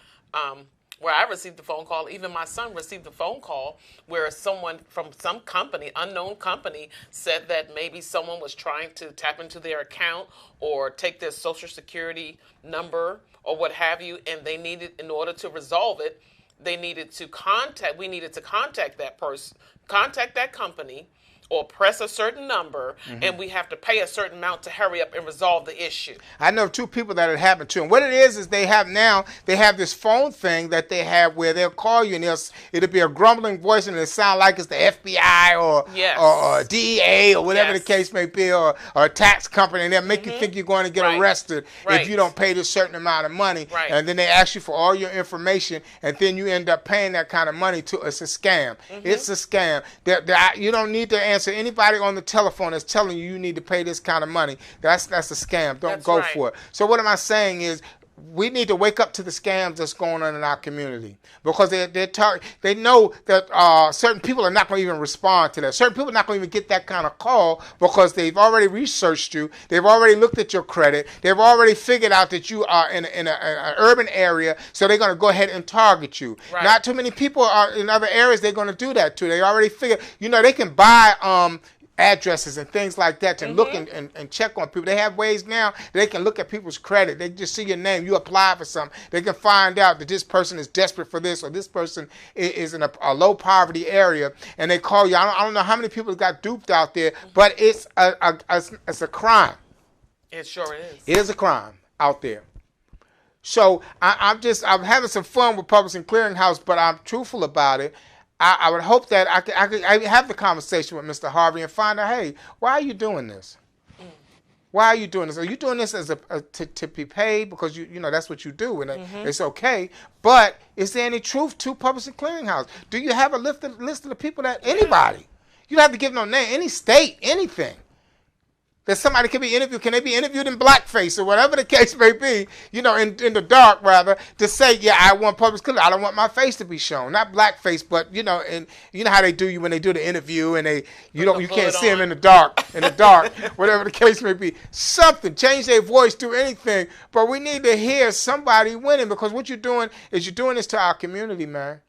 where I received a phone call. Even my son received a phone call where someone from some company, unknown company, said that maybe someone was trying to tap into their account or take their Social Security number or what have you, and they needed, in order to resolve it, we needed to contact that person, contact that company, or press a certain number, and we have to pay a certain amount to hurry up and resolve the issue. I know two people that it happened to. And what it is they have this phone thing that they have where they'll call you and it'll be a grumbling voice and it'll sound like it's the FBI or DEA or whatever the case may be, or a tax company, and they'll make you think you're going to get arrested if you don't pay this certain amount of money. And then they ask you for all your information, and then you end up paying that kind of money to. It's a scam. It's a scam. You don't need to answer anybody on the telephone that's telling you need to pay this kind of money. That's a scam. Don't go for it. So what am I saying is we need to wake up to the scams that's going on in our community, because they know that certain people are not going to even respond to that. Certain people are not going to even get that kind of call because they've already researched you. They've already looked at your credit. They've already figured out that you are in an urban area, so they're going to go ahead and target you. Not too many people are in other areas they're going to do that too. They already figured, they can buy addresses and things like that to look and check on people. They have ways now they can look at people's credit. They just see your name. You apply for something. They can find out that this person is desperate for this, or this person is in a low poverty area, and they call you. I don't know how many people got duped out there, but it's a crime. It sure is. It is a crime out there. So I'm having some fun with Publishing Clearinghouse, but I'm truthful about it. I would hope that I have the conversation with Mr. Harvey and find out, hey, why are you doing this? Why are you doing this? Are you doing this as to be paid because you know that's what you do and it's okay? But is there any truth to Publishing Clearinghouse? Do you have a list of the people that anybody? You don't have to give no name, any state, anything. That somebody can be interviewed. Can they be interviewed in blackface or whatever the case may be, in the dark rather, to say, yeah, I want public clear. I don't want my face to be shown. Not blackface, but, and you know how they do you when they do the interview and you can't see them in the dark, whatever the case may be. Something, change their voice, do anything. But we need to hear somebody winning, because what you're doing is you're doing this to our community, man.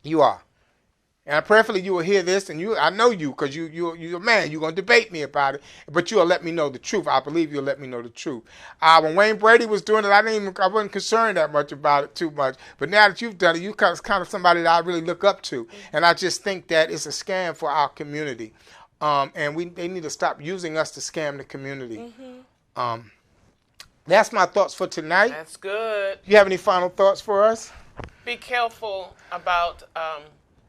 You are. And prayerfully you will hear this, and I know you, because you're a man. You're going to debate me about it, but you'll let me know the truth. I believe you'll let me know the truth. When Wayne Brady was doing it, I wasn't concerned that much about it too much. But now that you've done it, you're kind of somebody that I really look up to. And I just think that it's a scam for our community. And they need to stop using us to scam the community. That's my thoughts for tonight. That's good. You have any final thoughts for us? Be careful about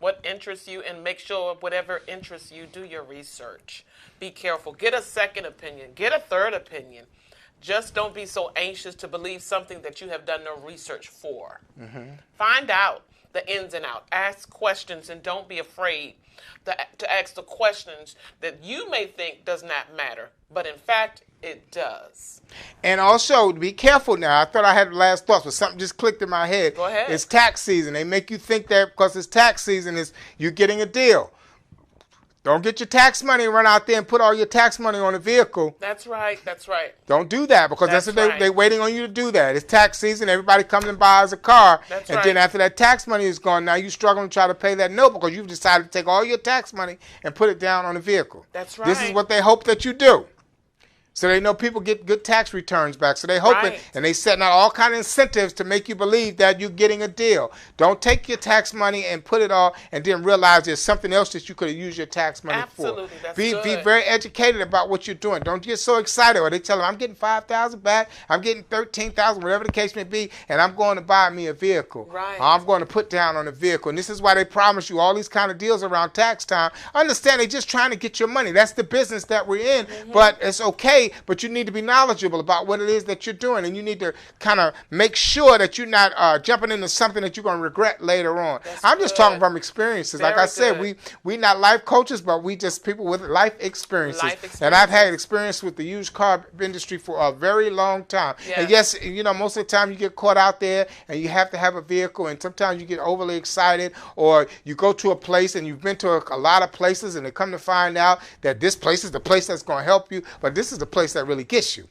what interests you, and make sure whatever interests you, do your research. Be careful. Get a second opinion. Get a third opinion. Just don't be so anxious to believe something that you have done no research for. Find out the ins and outs. Ask questions, and don't be afraid to ask the questions that you may think does not matter, but in fact, it does. And also, be careful now. I thought I had the last thoughts, but something just clicked in my head. Go ahead. It's tax season. They make you think that because it's tax season, you're getting a deal. Don't get your tax money and run out there and put all your tax money on a vehicle. That's right. That's right. Don't do that, because that's what they're waiting on you to do that. It's tax season. Everybody comes and buys a car. That's and then after that tax money is gone, now you're struggling to try to pay that note because you've decided to take all your tax money and put it down on a vehicle. That's right. This is what they hope that you do. So they know people get good tax returns back. So they hope it, and they setting out all kind of incentives to make you believe that you're getting a deal. Don't take your tax money and put it all and then realize there's something else that you could have used your tax money for. Absolutely, that's good. Be very educated about what you're doing. Don't get so excited or they tell them, I'm getting $5,000 back, I'm getting $13,000, whatever the case may be, and I'm going to buy me a vehicle. Right. I'm going to put down on a vehicle. And this is why they promise you all these kind of deals around tax time. Understand, they're just trying to get your money. That's the business that we're in, but it's okay okay, but you need to be knowledgeable about what it is that you're doing, and you need to kind of make sure that you're not jumping into something that you're going to regret later on. I'm just talking from experiences. Like I said, we not life coaches, but we just people with life experiences. And I've had experience with the used car industry for a very long time. And yes, you know, most of the time you get caught out there and you have to have a vehicle, and sometimes you get overly excited, or you go to a place and you've been to a lot of places and they come to find out that this place is the place that's going to help you, but this is the place that really gets you.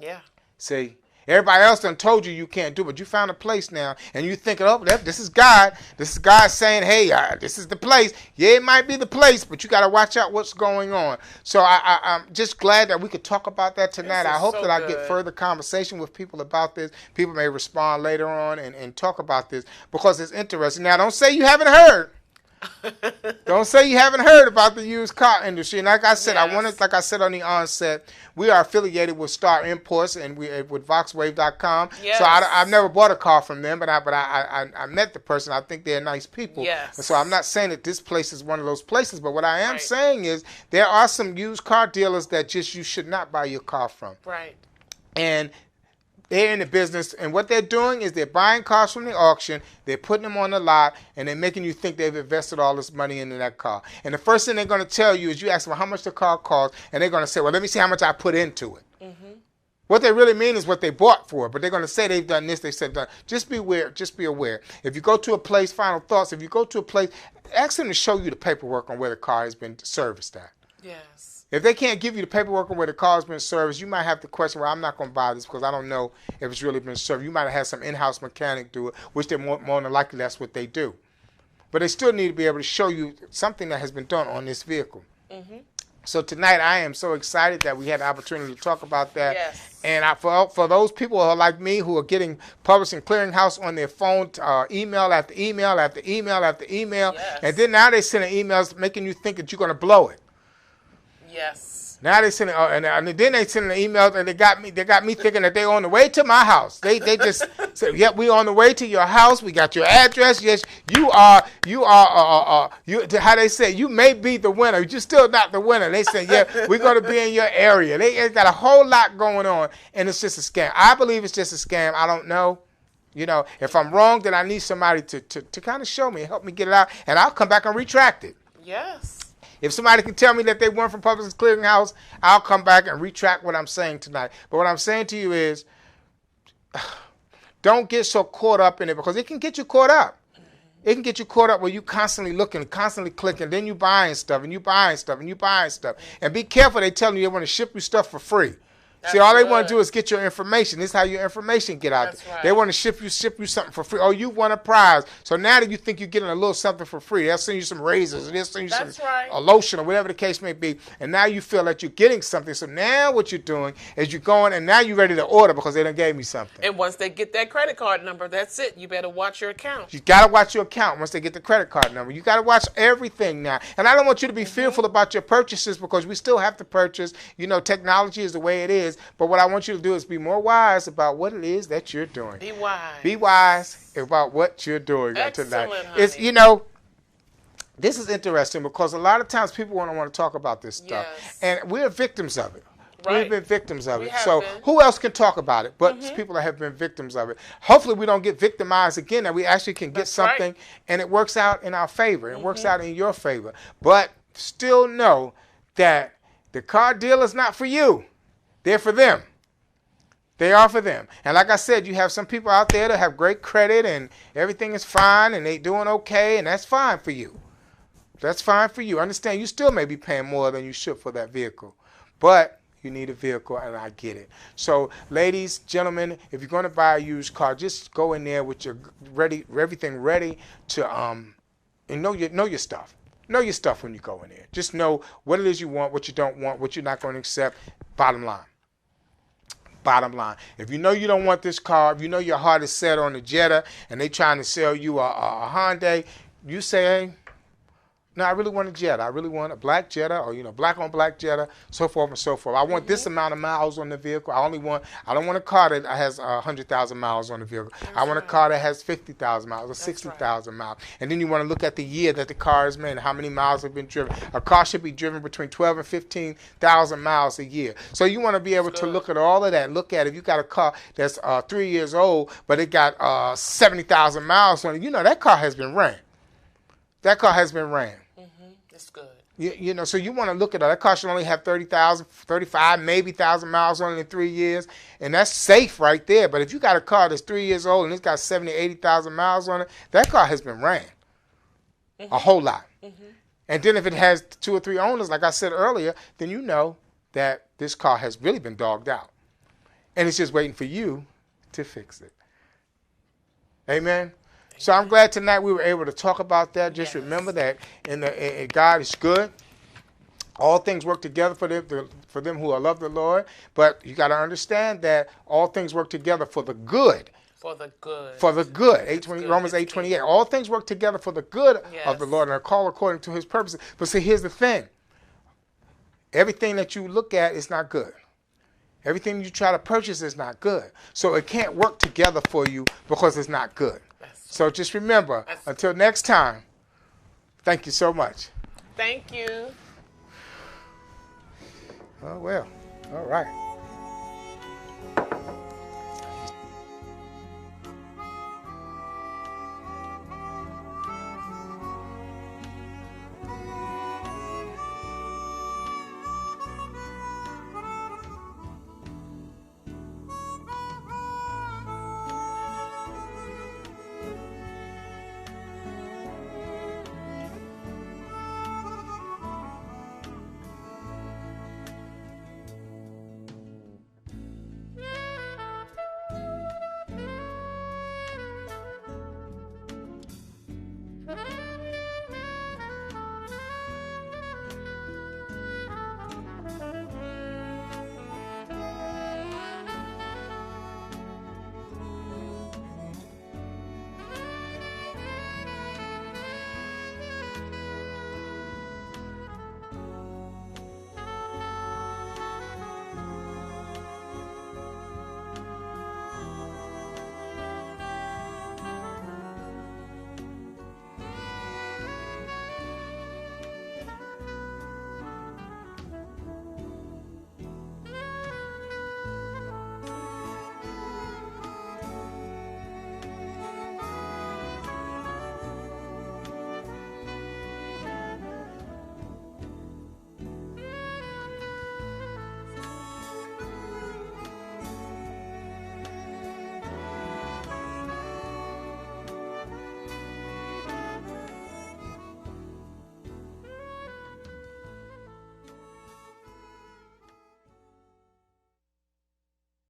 Yeah. See, everybody else done told you can't do it, but you found a place now, and you thinking, oh, this is God. This is God saying, hey, this is the place. Yeah, it might be the place, but you got to watch out what's going on. So I'm just glad that we could talk about that tonight. I hope that I get further conversation with people about this. People may respond later on and talk about this because it's interesting. Now, don't say you haven't heard. Don't say you haven't heard about the used car industry. And like I said, like I said on the onset, we are affiliated with Star Imports and with VoxWave.com. Yes. So I've never bought a car from them, but I met the person. I think they're nice people. Yes. And so I'm not saying that this place is one of those places, but what I am saying is there are some used car dealers that you should not buy your car from. Right. And they're in the business, and what they're doing is they're buying cars from the auction, they're putting them on the lot, and they're making you think they've invested all this money into that car. And the first thing they're going to tell you is you ask them how much the car costs, and they're going to say, well, let me see how much I put into it. Mm-hmm. What they really mean is what they bought for, but they're going to say they've done this, they said done. Just be aware. Just be aware. If you go to a place, final thoughts, if you go to a place, ask them to show you the paperwork on where the car has been serviced at. Yes. If they can't give you the paperwork on where the car's been serviced, you might have to question, well, I'm not going to buy this because I don't know if it's really been served. You might have had some in-house mechanic do it, which they're more than likely that's what they do. But they still need to be able to show you something that has been done on this vehicle. Mm-hmm. So tonight I am so excited that we had the opportunity to talk about that. Yes. And for those people who are like me who are getting Publishing Clearinghouse on their phone, email after email after email after email, and then now they're sending emails making you think that you're going to blow it. Yes. Now they sending, and then they sending emails, and they got me thinking that they're on the way to my house. They just said, "Yep, we on the way to your house. We got your address. Yes, you are. How they say, you may be the winner. You're still not the winner." They say, "Yeah, we're going to be in your area." They got a whole lot going on, and it's just a scam. I believe it's just a scam. I don't know. You know, if I'm wrong, then I need somebody to kind of show me, help me get it out, and I'll come back and retract it. Yes. If somebody can tell me that they won from Publishing Clearinghouse, I'll come back and retract what I'm saying tonight. But what I'm saying to you is, don't get so caught up in it, because it can get you caught up. It can get you caught up where you constantly looking, constantly clicking, then you buying stuff, and you buying stuff, and you buying stuff. And be careful, they telling you they want to ship you stuff for free. That's See, all they want to do is get your information. This is how your information get out there. Right. They want to ship you something for free. Oh, you won a prize. So now that you think you're getting a little something for free, they'll send you some razors, and they'll send you a lotion, or whatever the case may be. And now you feel that you're getting something. So now what you're doing is you're going, and now you're ready to order because they done gave me something. And once they get that credit card number, that's it. You better watch your account. You got to watch your account once they get the credit card number. You got to watch everything now. And I don't want you to be fearful about your purchases, because we still have to purchase. You know, technology is the way it is. But what I want you to do is be more wise about what it is that you're doing. Be wise. Be wise about what you're doing tonight. It's, you know, this is interesting because a lot of times people want to talk about this stuff. Yes. And we're victims of it. Right. We've been victims of it. So who else can talk about it but people that have been victims of it? Hopefully we don't get victimized again, and we actually can get something and it works out in our favor. It works out in your favor. But still know that the car deal is not for you. They're for them. They are for them. And like I said, you have some people out there that have great credit and everything is fine and they doing okay, and that's fine for you. That's fine for you. Understand, you still may be paying more than you should for that vehicle. But you need a vehicle, and I get it. So, ladies, gentlemen, if you're going to buy a used car, just go in there with your everything ready to and know your stuff. Know your stuff when you go in there. Just know what it is you want, what you don't want, what you're not going to accept. Bottom line. Bottom line. If you know you don't want this car, if you know your heart is set on a Jetta and they trying to sell you a Hyundai, you say, hey, No, I really want a Jetta. I really want a black Jetta, or black on black Jetta, so forth and so forth. I want this amount of miles on the vehicle. I don't want a car that has 100,000 miles on the vehicle. I want a car that has 50,000 miles or 60,000 miles. And then you want to look at the year that the car is made, how many miles have been driven. A car should be driven between 12 and 15,000 miles a year. So you want to be able to look at all of that. Look at if you got a car that's 3 years old, but it got 70,000 miles on it. That car has been ran. That car has been ran. That's good. So you want to look at that car should only have 30,000, 35, maybe 1,000 miles on it in 3 years, and that's safe right there. But if you got a car that's 3 years old and it's got 70, 80,000 miles on it, that car has been ran a whole lot. And then if it has 2 or 3 owners, like I said earlier, then you know that this car has really been dogged out, and it's just waiting for you to fix it. Amen. So I'm glad tonight we were able to talk about that. Just remember that God is good. All things work together for them who love the Lord. But you got to understand that all things work together for the good. For the good. For the good. Romans 8:28. All things work together for the good of the Lord and are called according to his purposes. But see, here's the thing. Everything that you look at is not good. Everything you try to purchase is not good. So it can't work together for you because it's not good. So just remember, until next time, thank you so much. Thank you. Oh, well, all right.